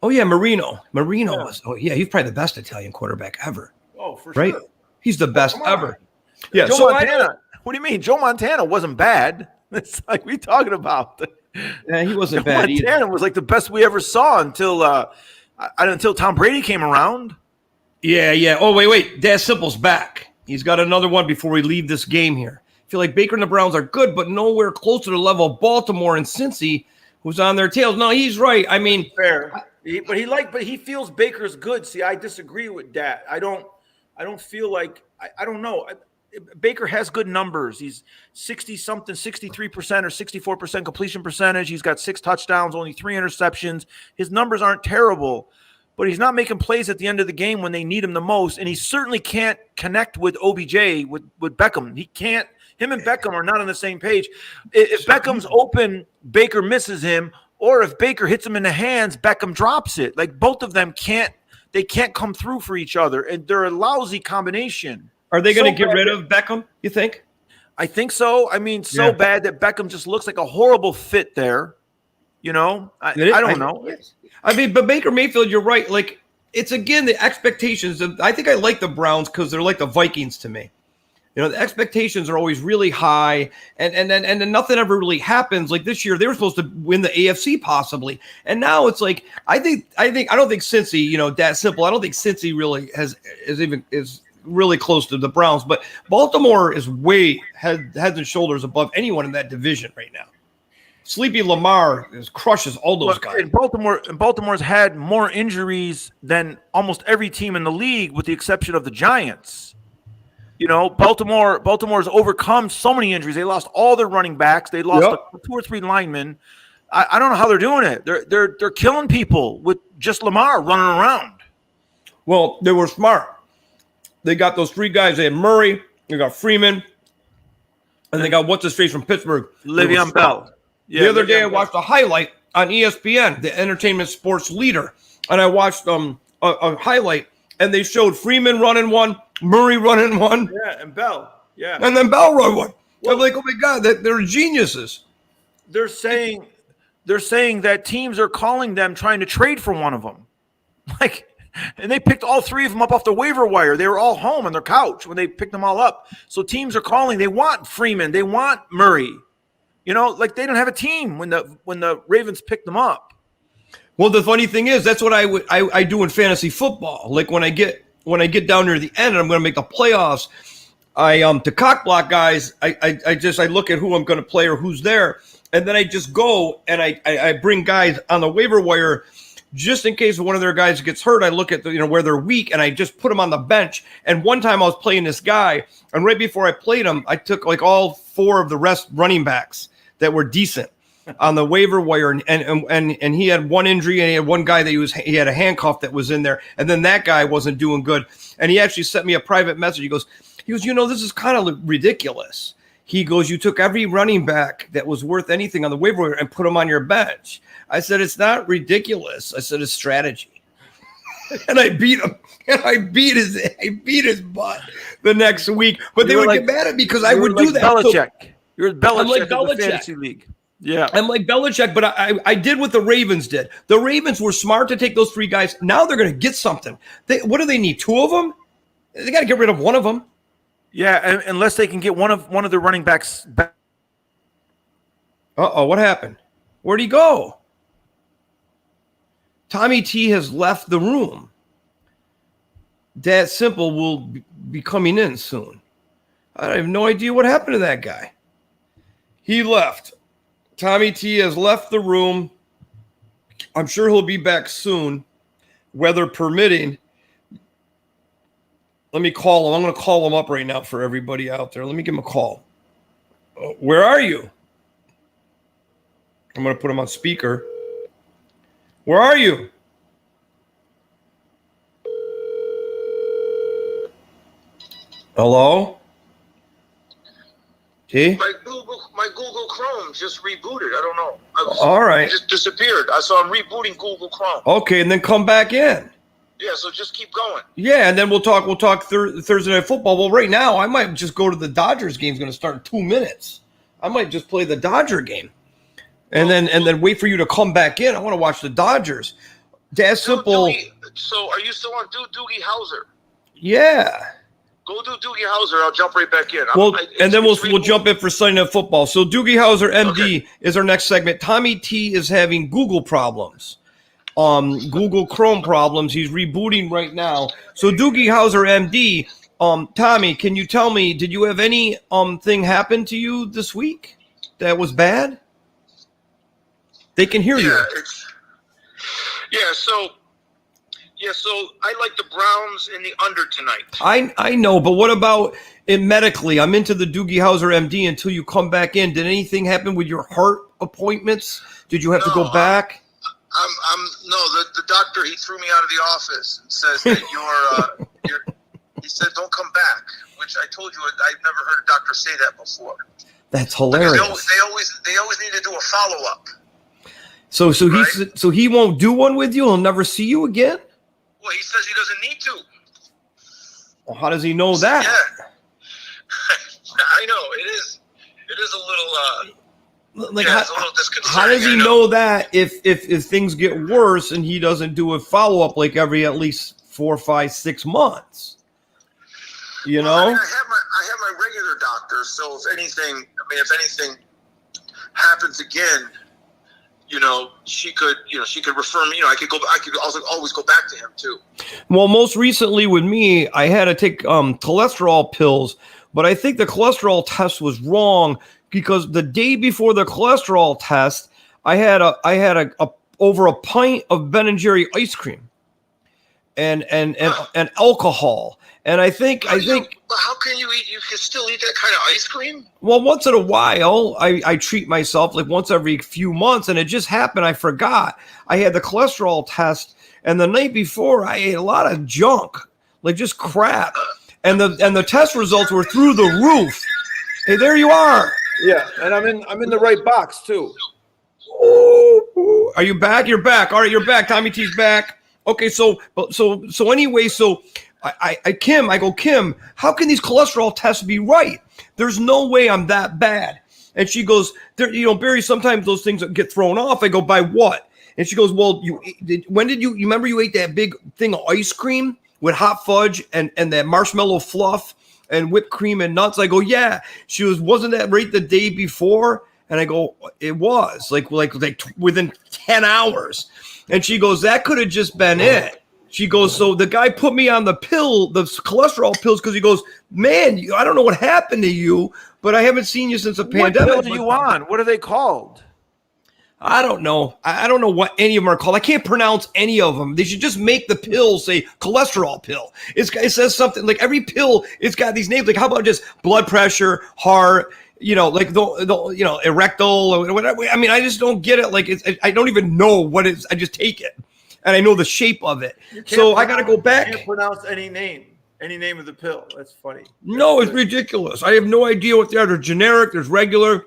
Oh yeah, Marino was. Oh yeah, he's probably the best Italian quarterback ever. Oh, for sure. He's the best ever. Yeah. Joe Montana. What do you mean? Joe Montana wasn't bad. It's like we talking about. Yeah, he wasn't bad. Montana was like the best we ever saw until Tom Brady came around. Yeah. Oh wait. Dan Simple's back. He's got another one before we leave this game here. I feel like Baker and the Browns are good, but nowhere close to the level of Baltimore and Cincy, who's on their tails. No, he's right. I mean, fair. But he feels Baker's good. See, I disagree with that. I don't feel like I don't know. Baker has good numbers. He's 60-something, 63% or 64% completion percentage. He's got 6 touchdowns, only 3 interceptions. His numbers aren't terrible, but he's not making plays at the end of the game when they need him the most. And he certainly can't connect with OBJ, with Beckham. He can't. Him and Beckham are not on the same page. If Beckham's open, Baker misses him, or if Baker hits him in the hands, Beckham drops it. Like both of them can't come through for each other, and they're a lousy combination. Are they going to get rid of Beckham, you think? I think so. I mean, bad that Beckham just looks like a horrible fit there. I don't know. I mean, but Baker Mayfield, you're right. Like, it's, again, the expectations. I think I like the Browns because they're like the Vikings to me. The expectations are always really high, and then nothing ever really happens. Like this year, they were supposed to win the AFC possibly, and now it's like I don't think Cincy, that simple. I don't think Cincy really is really close to the Browns, but Baltimore is way heads and shoulders above anyone in that division right now. Sleepy Lamar crushes all those guys. And Baltimore's had more injuries than almost every team in the league, with the exception of the Giants. Baltimore's overcome so many injuries. They lost all their running backs. They lost 2 or 3 linemen. I don't know how they're doing it. They're killing people with just Lamar running around. Well, they were smart. They got those 3 guys. They had Murray, they got Freeman, and they got what's-his-face from Pittsburgh. Le'Veon Bell. Yeah, the other day I watched a highlight on ESPN, the entertainment sports leader, and I watched a highlight, and they showed Freeman running one, Murray running one. Yeah, and Bell. Yeah. And then Bell run one. Well, I'm like, oh, my God, they're geniuses. They're saying that teams are calling them trying to trade for one of them. And they picked all 3 of them up off the waiver wire. They were all home on their couch when they picked them all up. So teams are calling. They want Freeman. They want Murray. They didn't have a team when the Ravens picked them up. Well, the funny thing is, that's what I do in fantasy football. Like when I get down near the end and I'm going to make the playoffs, to cock block guys, I look at who I'm going to play or who's there, and then I just go and I bring guys on the waiver wire just in case one of their guys gets hurt. I look at where they're weak, and I just put them on the bench. And one time I was playing this guy, and right before I played him, I took like all 4 of the rest running backs that were decent on the waiver wire, and he had one injury, and he had one guy that he had a handcuff that was in there, and then that guy wasn't doing good, and he actually sent me a private message. He goes, this is kind of ridiculous. He goes, you took every running back that was worth anything on the waiver wire and put him on your bench. I said, it's not ridiculous. I said, it's strategy. And I beat him. And I beat his butt the next week. But they would get mad at me because I would do that. Belichick. You're Belichick, like of the Belichick. fantasy league. Yeah. I'm like Belichick, but I did what the Ravens did. The Ravens were smart to take those 3 guys. Now they're going to get something. What do they need? 2 of them? They got to get rid of one of them. Yeah, unless they can get one of the running backs back. Uh-oh, what happened? Where'd he go? Tommy T has left the room. Dad Simple will be coming in soon. I have no idea what happened to that guy. He left. Tommy T has left the room. I'm sure he'll be back soon, weather permitting. Let me call him. I'm going to call him up right now for everybody out there. Let me give him a call. Where are you? I'm going to put him on speaker. Where are you? Hello? T? My Google Chrome just rebooted. I don't know. All right. It just disappeared. So I'm rebooting Google Chrome. Okay, and then come back in. Yeah, so just keep going. Yeah, and then we'll talk Thursday Night Football. Well, right now, I might just go to the Dodgers game. It's going to start in 2 minutes. I might just play the Dodger game. And then wait for you to come back in. I want to watch the Dodgers. That's simple. So are you still on Doogie Howser? Yeah. Go do Doogie Howser. I'll jump right back in. And then we'll jump in for Sunday Night Football. So Doogie Howser, MD, is our next segment. Tommy T is having Google problems. Google Chrome problems. He's rebooting right now. So Doogie Howser, MD, Tommy, can you tell me, did you have any thing happen to you this week that was bad? They can hear you. So I like the Browns in the under tonight. I know, but what about it medically? I'm into the Doogie Howser MD until you come back in. Did anything happen with your heart appointments? Did you have to go back? The doctor, he threw me out of the office and says that he said don't come back, which I told you I've never heard a doctor say that before. That's hilarious. They always need to do a follow up. So he won't do one with you? He'll never see you again? Well, he says he doesn't need to. Well, how does he know that? Yeah. I know. It is a little it's a little disconcerting. How does he know that if things get worse and he doesn't do a follow-up like every at least 4, 5, 6 months? You know? I have my regular doctor, so if anything happens again, she could refer me. I could also always go back to him too. Well, most recently with me, I had to take cholesterol pills, but I think the cholesterol test was wrong because the day before the cholesterol test, I had over a pint of Ben and Jerry ice cream, and alcohol. And I think. But how can you eat? You can still eat that kind of ice cream? Well, once in a while, I treat myself like once every few months, and it just happened. I forgot. I had the cholesterol test, and the night before, I ate a lot of junk, like just crap. And the test results were through the roof. Hey, there you are. Yeah, and I'm in the right box too. Ooh. Are you back? You're back. All right, you're back. Tommy T's back. Okay, so anyway, I go, Kim, how can these cholesterol tests be right? There's no way I'm that bad. And she goes, Barry, sometimes those things get thrown off. I go, by what? And she goes, well, you remember you ate that big thing of ice cream with hot fudge and that marshmallow fluff and whipped cream and nuts? I go, yeah. She goes, wasn't that right the day before? And I go, it was like within 10 hours. And she goes, that could have just been it. She goes, so the guy put me on the cholesterol pills, because he goes, man, I don't know what happened to you, but I haven't seen you since the pandemic. What pill are you on? What are they called? I don't know. I don't know what any of them are called. I can't pronounce any of them. They should just make the pill say cholesterol pill. It says something like every pill, it's got these names. Like, how about just blood pressure, heart, like the erectile or whatever. I mean, I just don't get it. Like, I don't even know what it is. I just take it, and I know the shape of it. So I got to go back. You can't pronounce any name of the pill. That's funny. No, it's ridiculous. I have no idea what they are. There's generic. There's regular.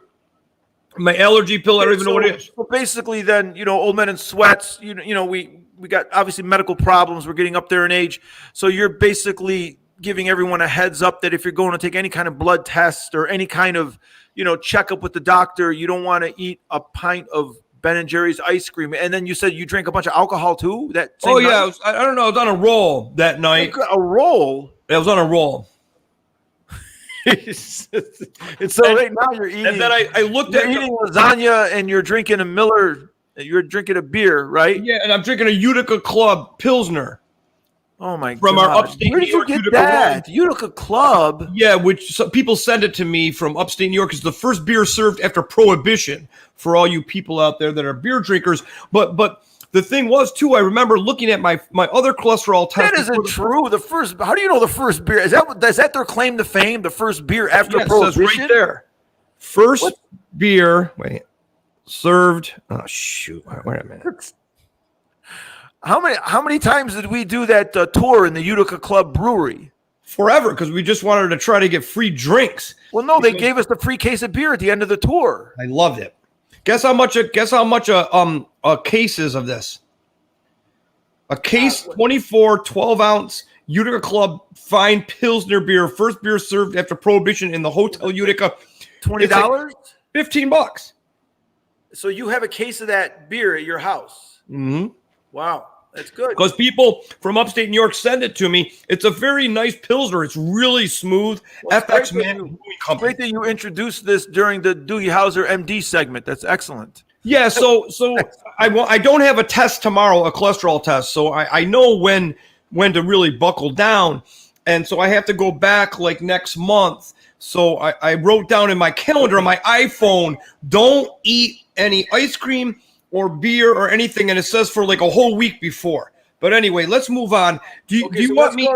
My allergy pill, I don't even know what it is. So basically, then, old men in sweats. We got obviously medical problems. We're getting up there in age. So you're basically giving everyone a heads up that if you're going to take any kind of blood test or any kind of checkup with the doctor, you don't want to eat a pint of Ben & Jerry's ice cream. And then you said you drank a bunch of alcohol too? Yeah, I don't know. I was on a roll that night. A roll? I was on a roll. Right now you're eating. And then I looked at eating lasagna, and you're drinking a Miller. You're drinking a beer, right? Yeah, and I'm drinking a Utica Club Pilsner. Oh my god! From our upstate Where did you get that? Utica Club? Yeah, which some people send it to me from upstate New York. It's the first beer served after Prohibition for all you people out there that are beer drinkers. But the thing was, too, I remember looking at my other cholesterol test. That isn't true. How do you know the first beer? Is that their claim to fame? The first beer after Prohibition? It says right there. First beer, served. Oh, shoot. Wait a minute. How many times did we do that tour in the Utica Club Brewery? Forever, because we just wanted to try to get free drinks. Well, no, they gave us the free case of beer at the end of the tour. I loved it. Guess how much a case is of this? A case, 24 12-ounce Utica Club Fine Pilsner beer, first beer served after Prohibition in the Hotel Utica. $20? Like $15. So you have a case of that beer at your house? Mm-hmm. Wow, that's good. Because people from upstate New York send it to me. It's a very nice Pilsner. It's really smooth. Well, FX Man. Great that you introduced this during the Doogie Howser MD segment. That's excellent. Yeah, so I don't have a test tomorrow, a cholesterol test. So I know when to really buckle down. And so I have to go back like next month. So I wrote down in my calendar on my iPhone, don't eat any ice cream or beer or anything. And it says for like a whole week before. But anyway, let's move on. Do you want me?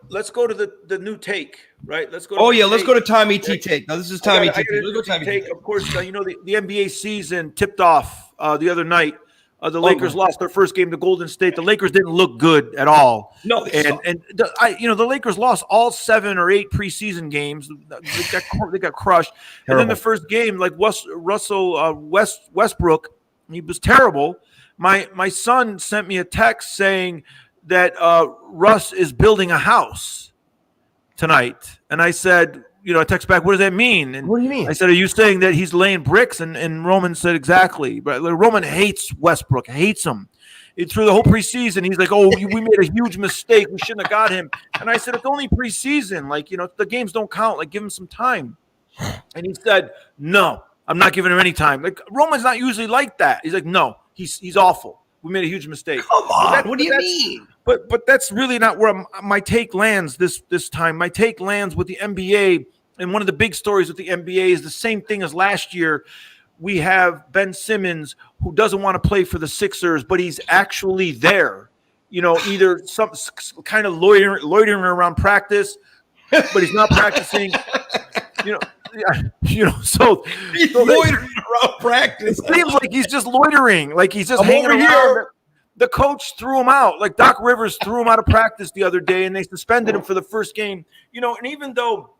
Let's go to the new take, right? Let's go. Let's go to Tommy T take. Now this is Tommy T take. Let's go Tommy T take. Of course, the NBA season tipped off the other night. The Lakers lost their first game to Golden State. The Lakers didn't look good at all. No, the Lakers lost all 7 or 8 preseason games. They got crushed. Terrible. And then the first game, like Westbrook, he was terrible. My son sent me a text saying that Russ is building a house tonight, and I said, I text back, what does that mean? And what do you mean? I said, are you saying that he's laying bricks? And Roman said, exactly. But Roman hates Westbrook, hates him. Through the whole preseason, he's like, oh, we made a huge mistake. We shouldn't have got him. And I said, it's only preseason. Like, the games don't count. Like, give him some time. And he said, no, I'm not giving him any time. Like, Roman's not usually like that. He's like, no, he's awful. We made a huge mistake. Come on, what do you mean? But that's really not where my take lands this time. My take lands with the NBA, and one of the big stories with the NBA is the same thing as last year. We have Ben Simmons, who doesn't want to play for the Sixers, but he's actually there. Either some kind of loitering around practice, but he's not practicing. So he's loitering around practice. It seems like he's just loitering, like he's just hanging around. Here. The coach threw him out. Like Doc Rivers threw him out of practice the other day, and they suspended him for the first game. And even though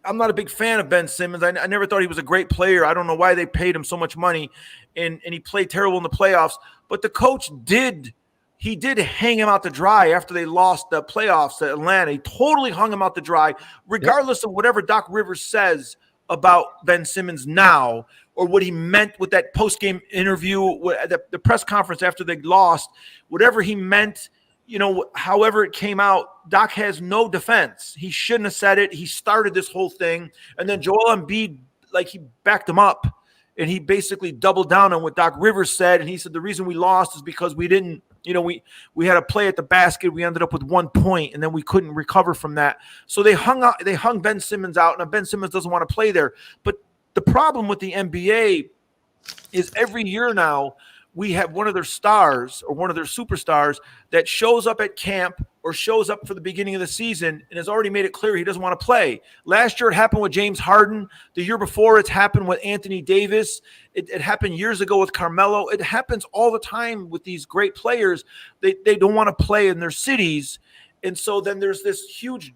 I'm not a big fan of Ben Simmons, I never thought he was a great player. I don't know why they paid him so much money, and he played terrible in the playoffs. But the coach did hang him out to dry after they lost the playoffs at Atlanta. He totally hung him out to dry, regardless of whatever Doc Rivers says about Ben Simmons now, or what he meant with that post-game interview, the press conference after they lost, whatever he meant, however it came out, Doc has no defense. He shouldn't have said it. He started this whole thing. And then Joel Embiid, like, he backed him up. and he basically doubled down on what Doc Rivers said. And he said the reason we lost is because we didn't, we had a play at the basket. We ended up with 1 point, and then we couldn't recover from that. So they hung Ben Simmons out. Now Ben Simmons doesn't want to play there. But the problem with the NBA is every year now we have one of their stars or one of their superstars that shows up at camp or shows up for the beginning of the season and has already made it clear he doesn't want to play. Last year it happened with James Harden. The year before it's happened with Anthony Davis. It happened years ago with Carmelo. It happens all the time with these great players. They don't want to play in their cities. And so then there's this huge,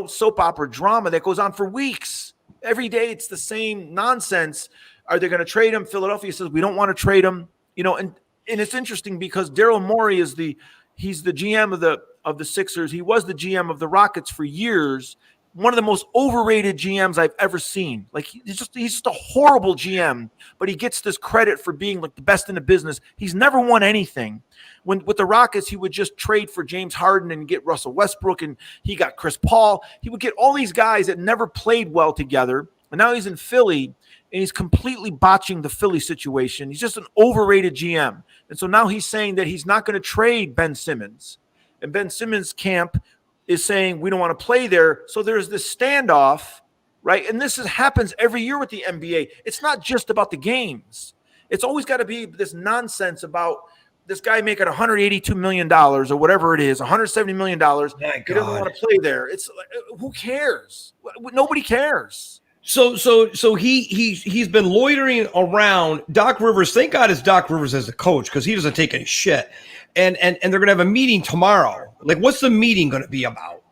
soap opera drama that goes on for weeks. Every day it's the same nonsense. Are they going to trade him? Philadelphia says we don't want to trade him. And it's interesting because Daryl Morey he's the GM of the Sixers. He was the GM of the Rockets for years. One of the most overrated GMs I've ever seen. Like he's just a horrible GM, but he gets this credit for being like the best in the business. He's never won anything. With the Rockets, he would just trade for James Harden and get Russell Westbrook, and he got Chris Paul. He would get all these guys that never played well together, and now he's in Philly. And he's completely botching the Philly situation. He's just an overrated GM. And so now he's saying that he's not going to trade Ben Simmons. And Ben Simmons' camp is saying we don't want to play there. So there's this standoff, right? And this happens every year with the NBA. It's not just about the games. It's always got to be this nonsense about this guy making $182 million or whatever it is, $170 million. He doesn't want to play there. It's who cares? Nobody cares. So he's been loitering around. Doc Rivers, thank God it's Doc Rivers as the coach because he doesn't take any shit. And they're gonna have a meeting tomorrow. Like, what's the meeting gonna be about?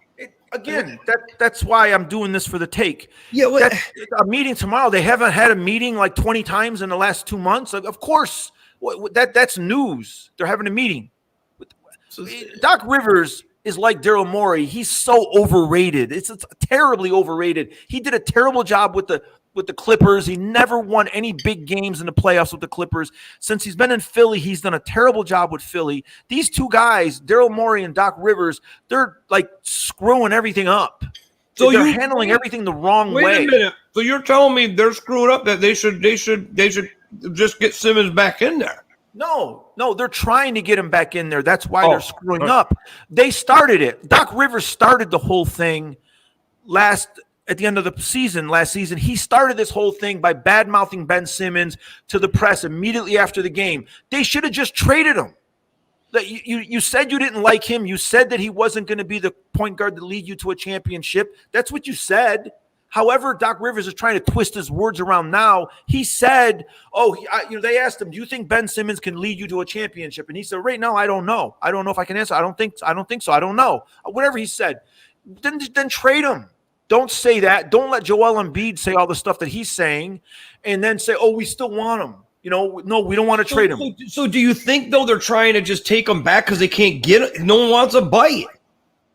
That's why I'm doing this for the take. Yeah, a meeting tomorrow. They haven't had a meeting like 20 times in the last 2 months. Of course, that's news. They're having a meeting. Doc Rivers is like Daryl Morey. He's so overrated. It's terribly overrated. He did a terrible job with the Clippers. He never won any big games in the playoffs with the Clippers. Since he's been in Philly, he's done a terrible job with Philly. These two guys, Daryl Morey and Doc Rivers, they're like screwing everything up. So they're handling everything the wrong way. Wait a minute. So you're telling me they're screwing up that they should just get Simmons back in there? No, they're trying to get him back in there. That's why they're screwing up. They started it. Doc Rivers started the whole thing at the end of the season, last season. He started this whole thing by bad-mouthing Ben Simmons to the press immediately after the game. They should have just traded him. You said you didn't like him. You said that he wasn't going to be the point guard to lead you to a championship. That's what you said. However, Doc Rivers is trying to twist his words around now. He said, they asked him, do you think Ben Simmons can lead you to a championship? And he said, right now, I don't know. I don't know if I can answer. I don't think so. I don't know. Whatever he said. Then trade him. Don't say that. Don't let Joel Embiid say all the stuff that he's saying and then say, we still want him. No, we don't want to trade him. So do you think, though, they're trying to just take him back because they can't get it? No one wants a bite.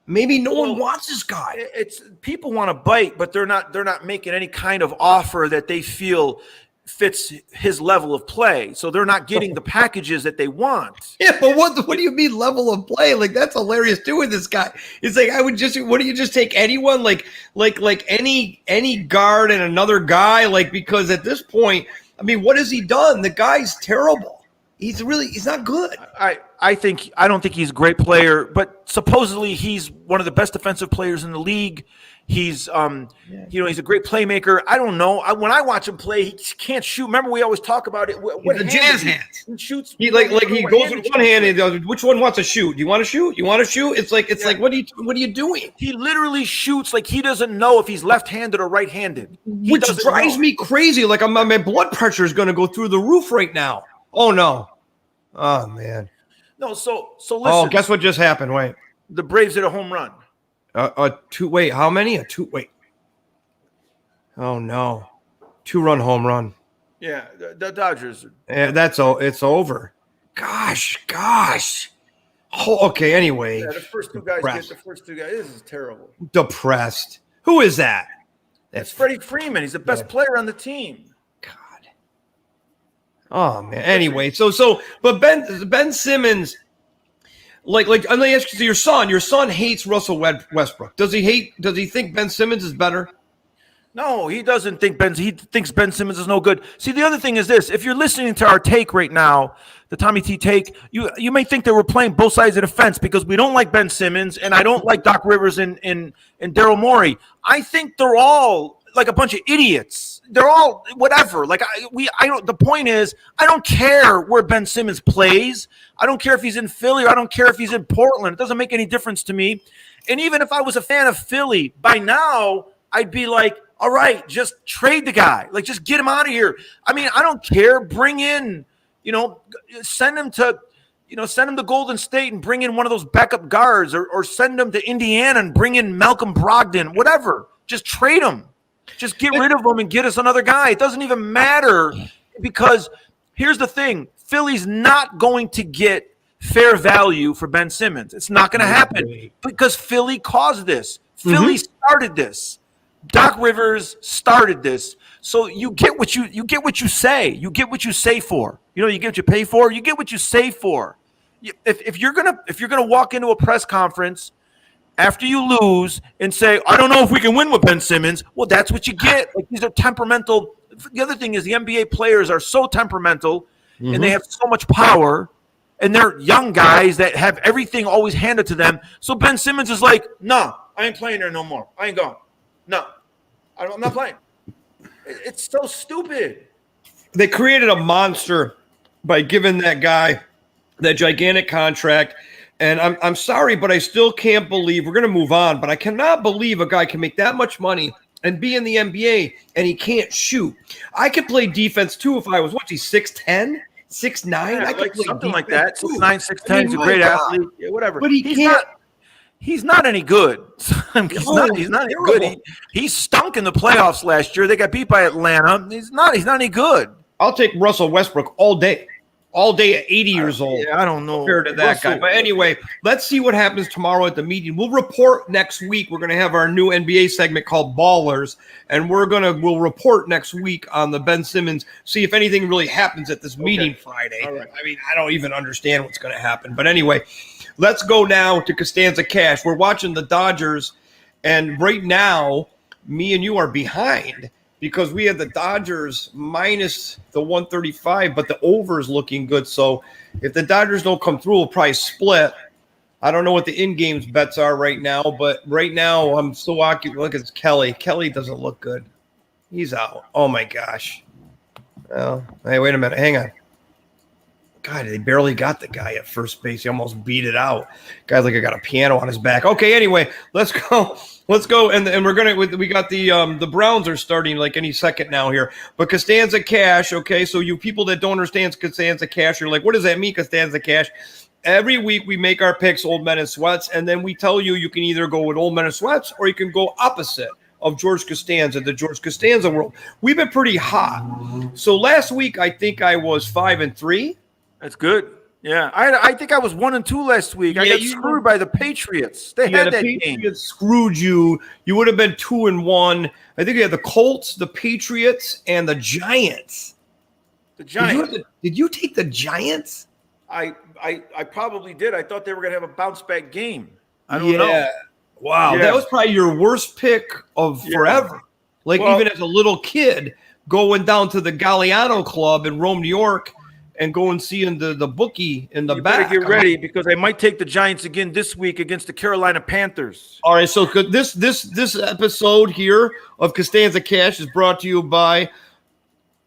Maybe no one wants this guy. It's people want to bite, but they're not making any kind of offer that they feel fits his level of play. So they're not getting the packages that they want. Yeah, but what do you mean level of play? Like, that's hilarious too with this guy. It's like what do you just take anyone? Like any guard and another guy? Like, because at this point, I mean, what has he done? The guy's terrible. He's not good. I don't think he's a great player, but supposedly he's one of the best defensive players in the league. He's he's a great playmaker. I don't know. When I watch him play, he can't shoot. Remember, we always talk about it. What the jazz hands. He shoots. He goes with one hand and goes, which one wants to shoot? Do you want to shoot? You want to shoot? It's like what are you doing? He literally shoots like he doesn't know if he's left-handed or right-handed. Which drives me crazy. Like my blood pressure is going to go through the roof right now. Oh no. Oh man. No, so listen. Oh, guess what just happened? Wait. The Braves hit a home run. Wait, how many? Wait. Oh no. 2-run home run. Yeah, the Dodgers. Yeah, it's over. Gosh. Oh, okay, anyway. Yeah, the first two guys. This is terrible. Depressed. Who is that? That's Freddie Freeman. He's the best player on the team. Oh man. Anyway, but Ben Simmons, like let me ask you, so your son hates Russell Westbrook. Does he think Ben Simmons is better? No, he doesn't think he thinks Ben Simmons is no good. See, the other thing is this. If you're listening to our take right now, the Tommy T take, you may think that we're playing both sides of the fence because we don't like Ben Simmons and I don't like Doc Rivers and Daryl Morey. I think they're all like a bunch of idiots. They're all whatever. Like I don't. The point is, I don't care where Ben Simmons plays. I don't care if he's in Philly or I don't care if he's in Portland. It doesn't make any difference to me. And even if I was a fan of Philly, by now I'd be like, all right, just trade the guy. Like, just get him out of here. I mean, I don't care. Bring in, send him to Golden State and bring in one of those backup guards, or send him to Indiana and bring in Malcolm Brogdon, whatever. Just trade him. Just get rid of him and get us another guy. It doesn't even matter, because here's the thing. Philly's not going to get fair value for Ben Simmons. It's not going to happen because Philly caused this. Philly started this. Doc Rivers started this. So you get what you say. You get what you say for. You get what you pay for. You get what you say for. If you're gonna walk into a press conference after you lose and say, I don't know if we can win with Ben Simmons, well, that's what you get. Like, these are temperamental. The other thing is the NBA players are so temperamental and they have so much power, and they're young guys that have everything always handed to them. So Ben Simmons is like, no, I ain't playing there no more. I ain't going. No, I'm not playing. It's so stupid. They created a monster by giving that guy that gigantic contract. And I'm sorry, but I still can't believe, we're going to move on, but I cannot believe a guy can make that much money and be in the NBA and he can't shoot. I could play defense too if I was, he's 6'10", 6'9"? Yeah, I could play something like that. too. 6'9", 6'10", he's a great athlete. Yeah, whatever. But he's not any good. He's not any good. He stunk in the playoffs last year. They got beat by Atlanta. He's not any good. I'll take Russell Westbrook all day at 80 years old. Yeah, I don't know. Compared to that guy. But anyway, let's see what happens tomorrow at the meeting. We'll report next week. We're going to have our new NBA segment called Ballers, and we'll report next week on the Ben Simmons, see if anything really happens at this meeting Friday. All right. I mean, I don't even understand what's going to happen. But anyway, let's go now to Costanza Cash. We're watching the Dodgers, and right now, me and you are behind, because we have the Dodgers minus the 135, but the over is looking good. So if the Dodgers don't come through, we'll probably split. I don't know what the in-games bets are right now, but right now I'm so occupied. Look at Kelly. Kelly doesn't look good. He's out. Oh, my gosh. Well, hey, wait a minute. Hang on. God, they barely got the guy at first base. He almost beat it out. Guy's like, I got a piano on his back. Okay, anyway, let's go. Let's go, and we got the Browns are starting like any second now here. But Costanza Cash, okay, so you people that don't understand Costanza Cash, you're like, what does that mean, Costanza Cash? Every week we make our picks, Old Men in Sweats, and then we tell you can either go with Old Men in Sweats or you can go opposite of George Costanza, the George Costanza world. We've been pretty hot. So last week I think I was 5-3. That's good. Yeah, I think I was 1-2 last week. I got screwed by the Patriots. They had that Patriots game. Screwed you. You would have been 2-1. I think you had the Colts, the Patriots, and the Giants. The Giants. Did you take the Giants? I probably did. I thought they were going to have a bounce back game. I don't know. Wow, that was probably your worst pick of forever. Even as a little kid, going down to the Galliano Club in Rome, New York, and go and see the bookie in the back. Better get ready, because I might take the Giants again this week against the Carolina Panthers. All right, so this episode here of Costanza Cash is brought to you by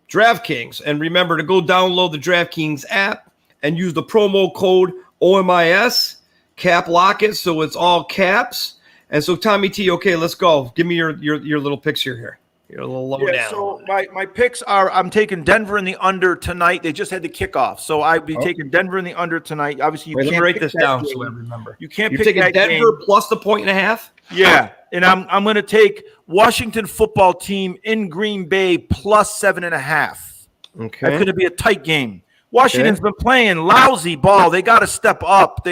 DraftKings. And remember to go download the DraftKings app and use the promo code OMIS, cap lock it, so it's all caps. And so, Tommy T, okay, let's go. Give me your little picks here. You're a little low down. So my picks are, I'm taking Denver in the under tonight. They just had the kickoff. So I'd be taking Denver in the under tonight. Obviously, let me write this down so I remember. You can't You're pick taking that Denver game. plus the 1.5? Yeah. And I'm going to take Washington football team in Green Bay plus 7.5. Okay. That's going to be a tight game. Washington's been playing lousy ball. They got to step up.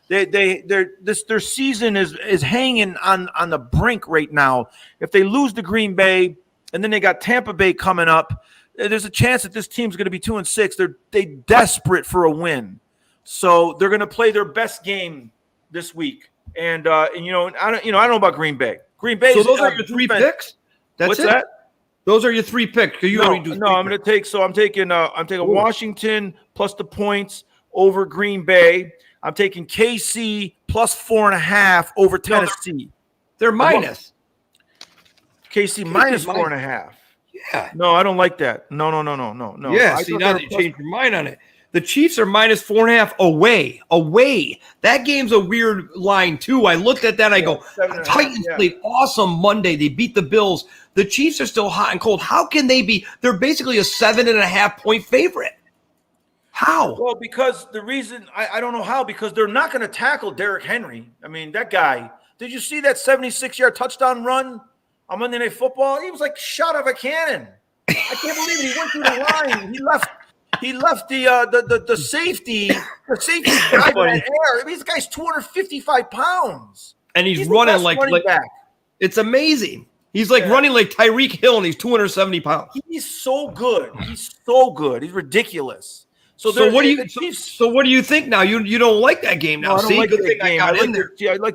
Their season is hanging on the brink right now. If they lose to Green Bay, and then they got Tampa Bay coming up, there's a chance that this team's going to be 2-6. They're desperate for a win, so they're going to play their best game this week. And I don't know about Green Bay. Green Bay. So those are your three picks. That's What's it. that? Those are your 3 picks. You already do. No, I'm going to take. So I'm taking Washington plus the points over Green Bay. I'm taking KC plus 4.5 over Tennessee. They're minus. KC minus 4.5. Yeah. No, I don't like that. No. Yeah. See, now that you changed your mind on it. The Chiefs are minus 4.5 away. That game's a weird line too. I looked at that. I go, Titans played awesome Monday. They beat the Bills. The Chiefs are still hot and cold. How can they be? They're basically a 7.5 point favorite. How? Well, because the reason I don't know how, because they're not going to tackle Derrick Henry. I mean, that guy. Did you see that 76-yard touchdown run on Monday Night Football? He was like shot out of a cannon. I can't believe it. He went through the line. He left the safety. The safety guy in the air. I mean, this guy's 255 pounds, and he's running like back. It's amazing. He's like running like Tyreek Hill, and he's 270 pounds. He's so good. He's ridiculous. So what do you? So what do you think now? You don't like that game now? No, I don't like that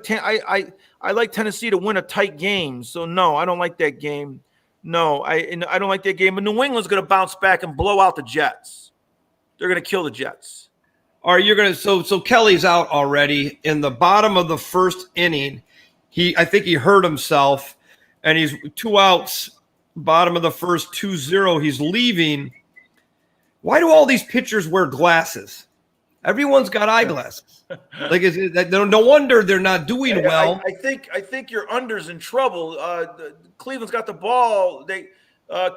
game. I like Tennessee to win a tight game. So no, I don't like that game. No, I don't like that game. But New England's going to bounce back and blow out the Jets. They're going to kill the Jets. All right, you're going to so Kelly's out already in the bottom of the first inning. I think he hurt himself, and he's 2 outs. Bottom of the first, 2-0. He's leaving. Why do all these pitchers wear glasses? Everyone's got eyeglasses. No wonder they're not doing well. I think your under's in trouble. Cleveland's got the ball.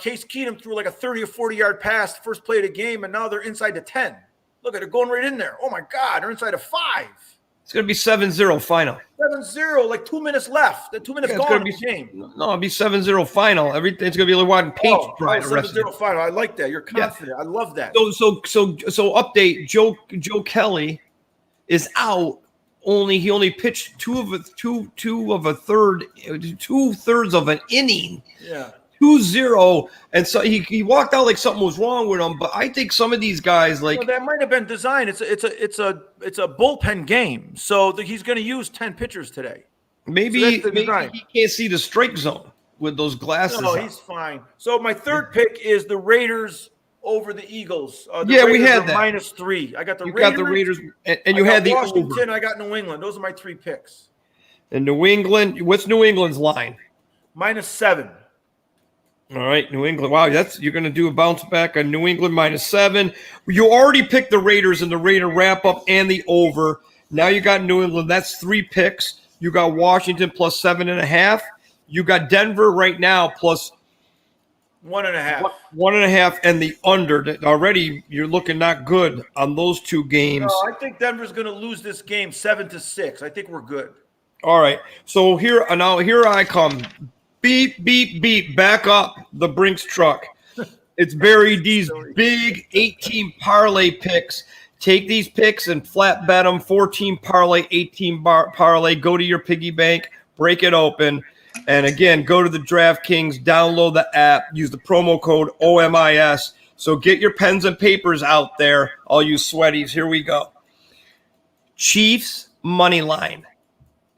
Case Keenum threw like a 30 or 40-yard pass the first play of the game, and now they're inside the 10. Look at it, going right in there. Oh my God, they're inside of 5. It's going to be 7-0 final. 7-0, like 2 minutes left. The 2 minutes gone in the game. No, it'll be 7-0 final. Everything's going to be like one paint dry. 7-0 final. I like that. You're confident. Yeah. I love that. So update. Joe Kelly is out. He only pitched two-thirds of an inning. Yeah. 2-0, and so he walked out like something was wrong with him. But I think some of these guys that might have been designed. It's a bullpen game, so he's going to use 10 pitchers today. Maybe he can't see the strike zone with those glasses. No, he's fine. So my third pick is the Raiders over the Eagles. We had that -3. I got the Raiders. You got the Raiders, and you had the Washington. I got New England. Those are my 3 picks. And New England. What's New England's line? -7. All right, New England. Wow, you're going to do a bounce back on New England -7. You already picked the Raiders and the Raider wrap up and the over. Now you got New England. That's 3 picks. You got Washington plus 7.5. You got Denver right now plus 1.5. 1.5 and the under. Already you're looking not good on those 2 games. No, I think Denver's going to lose this game 7-6. I think we're good. All right. So here I come. Beep, beep, beep. Back up the Brinks truck. It's buried these big 18 parlay picks. Take these picks and flat bet them. 14 parlay, 18 parlay. Go to your piggy bank, break it open. And again, go to the DraftKings, download the app, use the promo code OMIS. So get your pens and papers out there, all you sweaties. Here we go. Chiefs money line.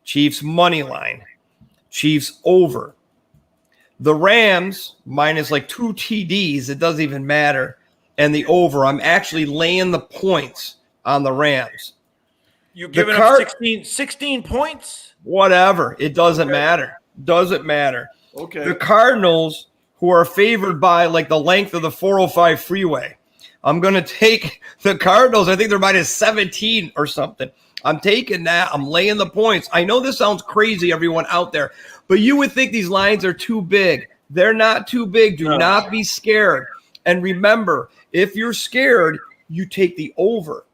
Chiefs money line. Chiefs over. The Rams minus like 2 TDs. It doesn't even matter. And the over. I'm actually laying the points on the Rams. You're giving them 16 points? Whatever. It doesn't matter. Doesn't matter. Okay. The Cardinals, who are favored by like the length of the 405 freeway. I'm going to take the Cardinals. I think they're minus 17 or something. I'm taking that. I'm laying the points. I know this sounds crazy, everyone out there, but you would think these lines are too big. They're not too big. Do not be scared. And remember, if you're scared, you take the over.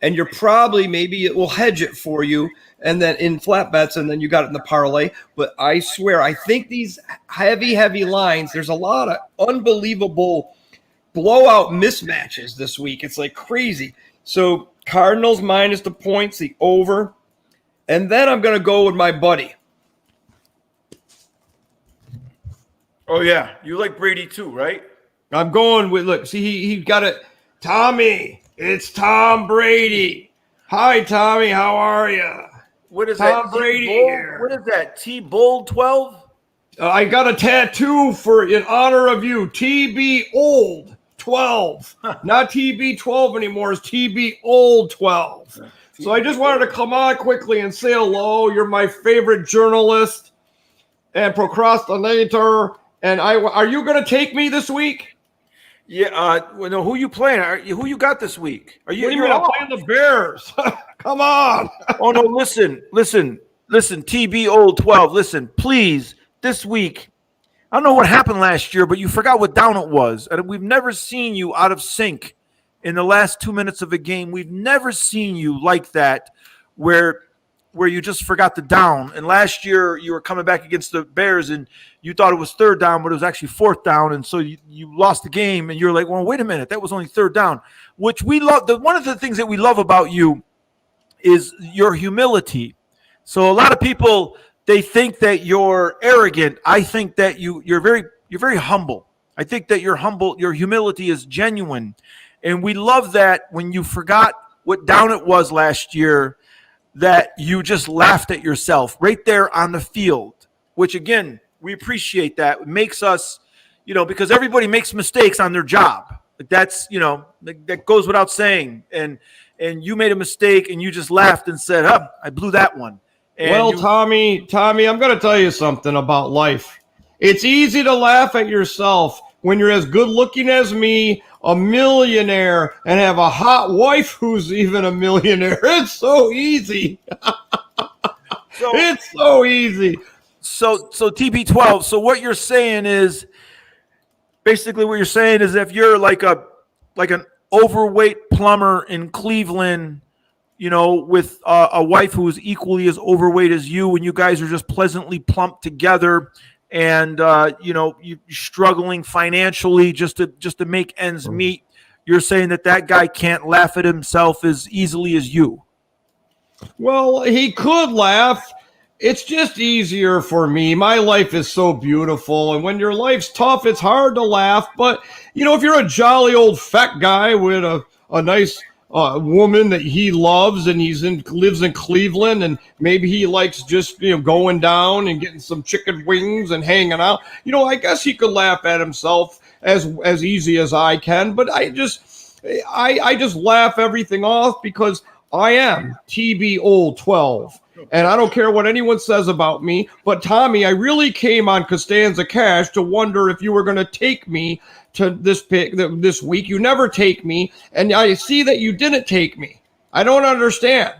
And you're probably, maybe it will hedge it for you, and then in flat bets, and then you got it in the parlay. But I swear, I think these heavy lines, there's a lot of unbelievable blowout mismatches this week. It's like crazy. So Cardinals minus the points, the over. And then I'm going to go with my buddy. Oh, yeah. You like Brady too, right? I'm going with, look, see, he got it. Tommy, it's Tom Brady. Hi, Tommy. How are you? What is Tom that? Brady here. What is that? T-Bold 12? I got a tattoo in honor of you. TB Old 12. Not TB 12 anymore. It's TB Old 12. So I just wanted to come on quickly and say hello. You're my favorite journalist and procrastinator. And are you going to take me this week? Yeah. No, who you playing? Who you got this week? What do you mean? I'm playing the Bears. Come on. Oh, no, listen. TB Old 12. Listen, please. This week, I don't know what happened last year, but you forgot what down it was. And we've never seen you out of sync in the last 2 minutes of a game. We've never seen you like that where you just forgot the down. And last year, you were coming back against the Bears, and you thought it was third down, but it was actually fourth down. And so you lost the game, and you're like, well, wait a minute, that was only third down, which we love. One of the things that we love about you is your humility. So a lot of people – they think that you're arrogant. I think that you're very humble. I think that you're humble. Your humility is genuine. And we love that when you forgot what down it was last year, that you just laughed at yourself right there on the field, which, again, we appreciate that. It makes us, because everybody makes mistakes on their job. That's, that goes without saying. And you made a mistake and you just laughed and said, I blew that one. Well, Tommy, I'm going to tell you something about life. It's easy to laugh at yourself when you're as good looking as me, a millionaire, and have a hot wife who's even a millionaire. It's so easy. It's so easy. So TB12, so what you're saying is, basically what you're saying is if you're like an overweight plumber in Cleveland, with a wife who is equally as overweight as you, and you guys are just pleasantly plump together, and you're struggling financially just to make ends meet. You're saying that guy can't laugh at himself as easily as you. Well, he could laugh. It's just easier for me. My life is so beautiful, and when your life's tough, it's hard to laugh. But if you're a jolly old fat guy with a nice woman that he loves, and lives in Cleveland, and maybe he likes just going down and getting some chicken wings and hanging out. I guess he could laugh at himself as easy as I can. But I just laugh everything off because I am TB Old 12, and I don't care what anyone says about me. But Tommy, I really came on Costanza Cash to wonder if you were going to take me to this pick this week. You never take me, and I see that you didn't take me. I don't understand.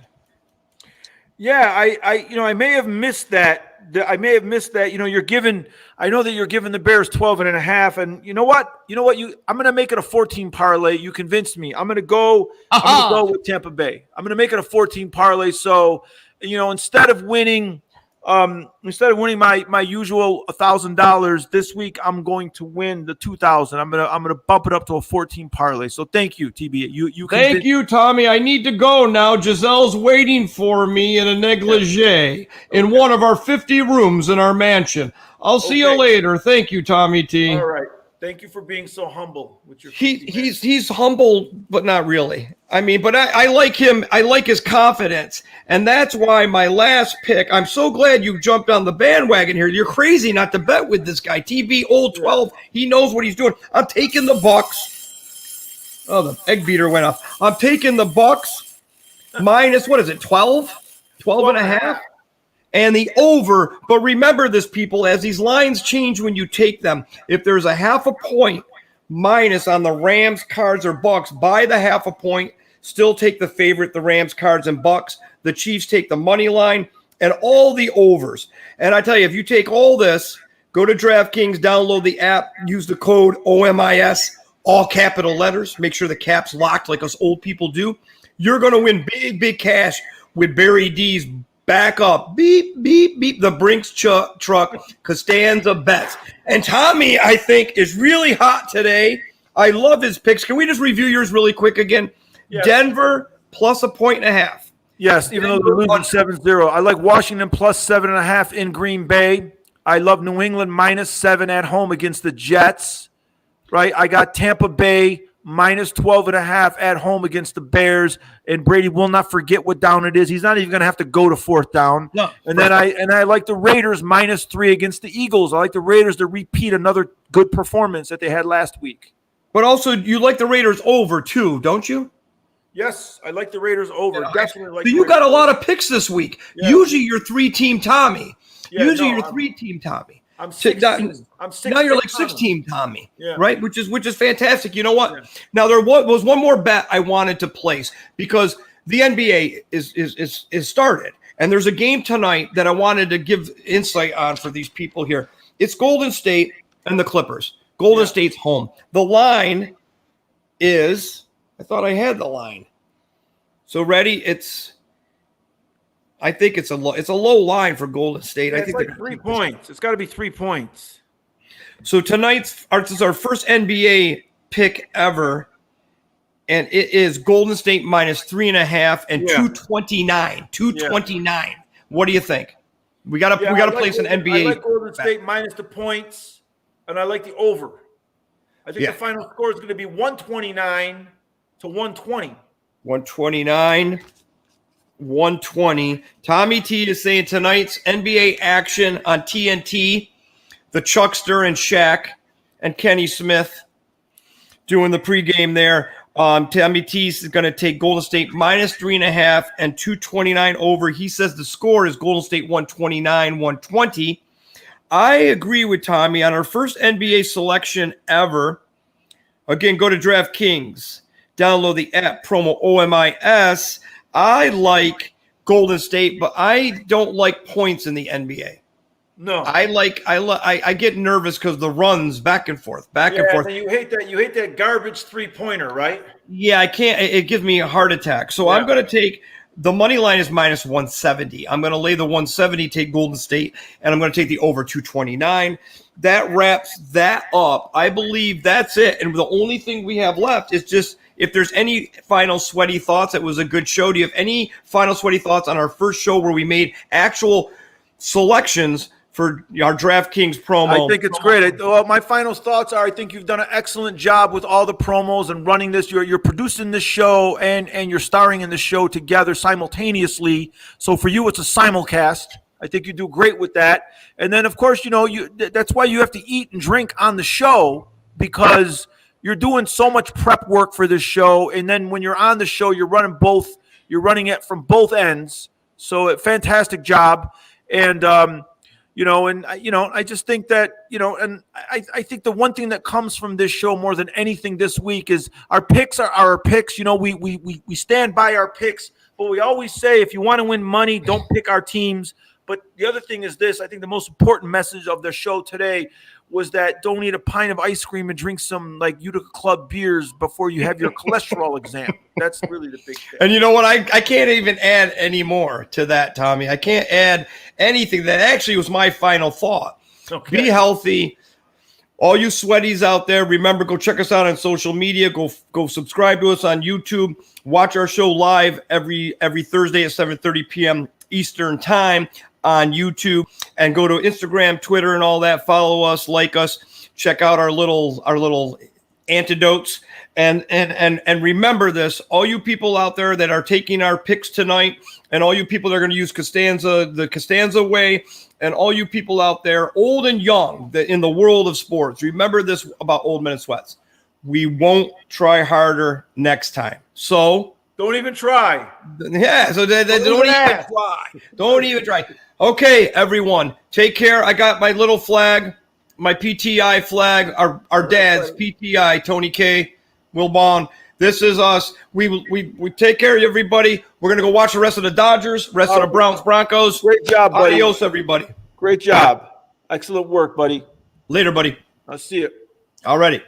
Yeah, I may have missed that. I know that you're giving the Bears 12.5, and you know what? I'm going to make it a 14 parlay. You convinced me. I'm going to go with Tampa Bay. I'm going to make it a 14 parlay. So, instead of winning my usual $1,000 this week, I'm going to win the $2,000. I'm gonna bump it up to a 14 parlay. So thank you, TB. Thank you, Tommy. I need to go now. Giselle's waiting for me in a negligee in one of our 50 rooms in our mansion. I'll see you later. Thank you, Tommy T. All right. Thank you for being so humble with your. He's humble, but not really. But I like him. I like his confidence, and that's why my last pick. I'm so glad you jumped on the bandwagon here. You're crazy not to bet with this guy, TB Old 12. He knows what he's doing. I'm taking the Bucks. Oh, the egg beater went off. I'm taking the Bucks minus, what is it, 12? 12.5? And the over, but remember this, people, as these lines change when you take them, if there's a half a point minus on the Rams, Cards, or Bucks, buy the half a point, still take the favorite, the Rams, Cards, and Bucks. The Chiefs take the money line and all the overs. And I tell you, if you take all this, go to DraftKings, download the app, use the code OMIS, all capital letters, make sure the cap's locked like us old people do. You're going to win big, big cash with Barry D's back up, beep, beep, beep, the Brinks truck, Costanza bets. And Tommy, I think, is really hot today. I love his picks. Can we just review yours really quick again? Yes. Denver plus 1.5. Yes, even though they're losing 7-0. I like Washington plus 7.5 in Green Bay. I love New England minus 7 at home against the Jets. Right? I got Tampa Bay minus 12.5 at home against the Bears, and Brady will not forget what down it is. He's not even going to have to go to fourth down. No, and then I like the Raiders minus 3 against the Eagles. I like the Raiders to repeat another good performance that they had last week. But also, you like the Raiders over too, don't you? Yes, I like the Raiders over. Yeah, Definitely like. So you got a lot of picks this week. Yeah. Usually you're 3-team Tommy. Yeah, Usually you're 3-team Tommy. I'm 16. Now you're like 6-team Tommy, yeah. right? Which is fantastic. You know what? Yeah. Now there was one more bet I wanted to place because the NBA is started, and there's a game tonight that I wanted to give insight on for these people here. It's Golden State and the Clippers. Golden State's home. The line is, I thought I had the line. So ready? I think it's a low line for Golden State. Yeah, I think it's like 3 points. It's got to be 3 points. So this is our first NBA pick ever, and it is Golden State minus 3.5 and 229. 229. Yeah. What do you think? We got to place an NBA. I like Golden State minus the points, and I like the over. I think the final score is going to be 129 to 120. 129. 120. Tommy T is saying tonight's NBA action on TNT, the Chuckster and Shaq and Kenny Smith doing the pregame there. Tommy T is going to take Golden State minus 3.5 and 229 over. He says the score is Golden State 129, 120. I agree with Tommy on our first NBA selection ever. Again, go to DraftKings. Download the app, promo OMIS. I like Golden State, but I don't like points in the NBA. No, I get nervous because the runs back and forth. And you hate that garbage 3-pointer, right? Yeah, I can't. It gives me a heart attack. So I'm going to take the money line is minus 170. I'm going to lay the 170, take Golden State, and I'm going to take the over 229. That wraps that up. I believe that's it. And the only thing we have left is just, if there's any final sweaty thoughts, it was a good show. Do you have any final sweaty thoughts on our first show where we made actual selections for our DraftKings promo? I think it's great. My final thoughts are, I think you've done an excellent job with all the promos and running this. You're producing this show and you're starring in the show together simultaneously. So for you, it's a simulcast. I think you do great with that. And then, of course, that's why you have to eat and drink on the show, because – you're doing so much prep work for this show, and then when you're on the show, you're running it from both ends. So, fantastic job, and I just think that and I think the one thing that comes from this show more than anything this week is our picks are our picks. We stand by our picks, but we always say if you want to win money, don't pick our teams. But the other thing is this: I think the most important message of the show today was that don't eat a pint of ice cream and drink some like Utica Club beers before you have your cholesterol exam. That's really the big thing. And you know what? I can't even add any more to that, Tommy. I can't add anything. That actually was my final thought. Okay. Be healthy. All you sweaties out there, remember, go check us out on social media. Go subscribe to us on YouTube. Watch our show live every Thursday at 7:30 p.m. Eastern time on YouTube, and go to Instagram, Twitter, and all that. Follow us, like us, check out our little antidotes, and remember this: all you people out there that are taking our picks tonight, and all you people that are going to use the Costanza way, and all you people out there, old and young, in the world of sports, remember this about Old Men in Sweats: we won't try harder next time. So don't even try. Yeah, so don't even try. Don't even try. Okay, everyone, take care. I got my little flag, my PTI flag, our dad's PTI, Tony K, Will Bond. This is us. We take care of everybody. We're going to go watch the rest of the Dodgers, rest of the Browns, Broncos. Great job, buddy. Adios, everybody. Great job. Excellent work, buddy. Later, buddy. I'll see you. All righty.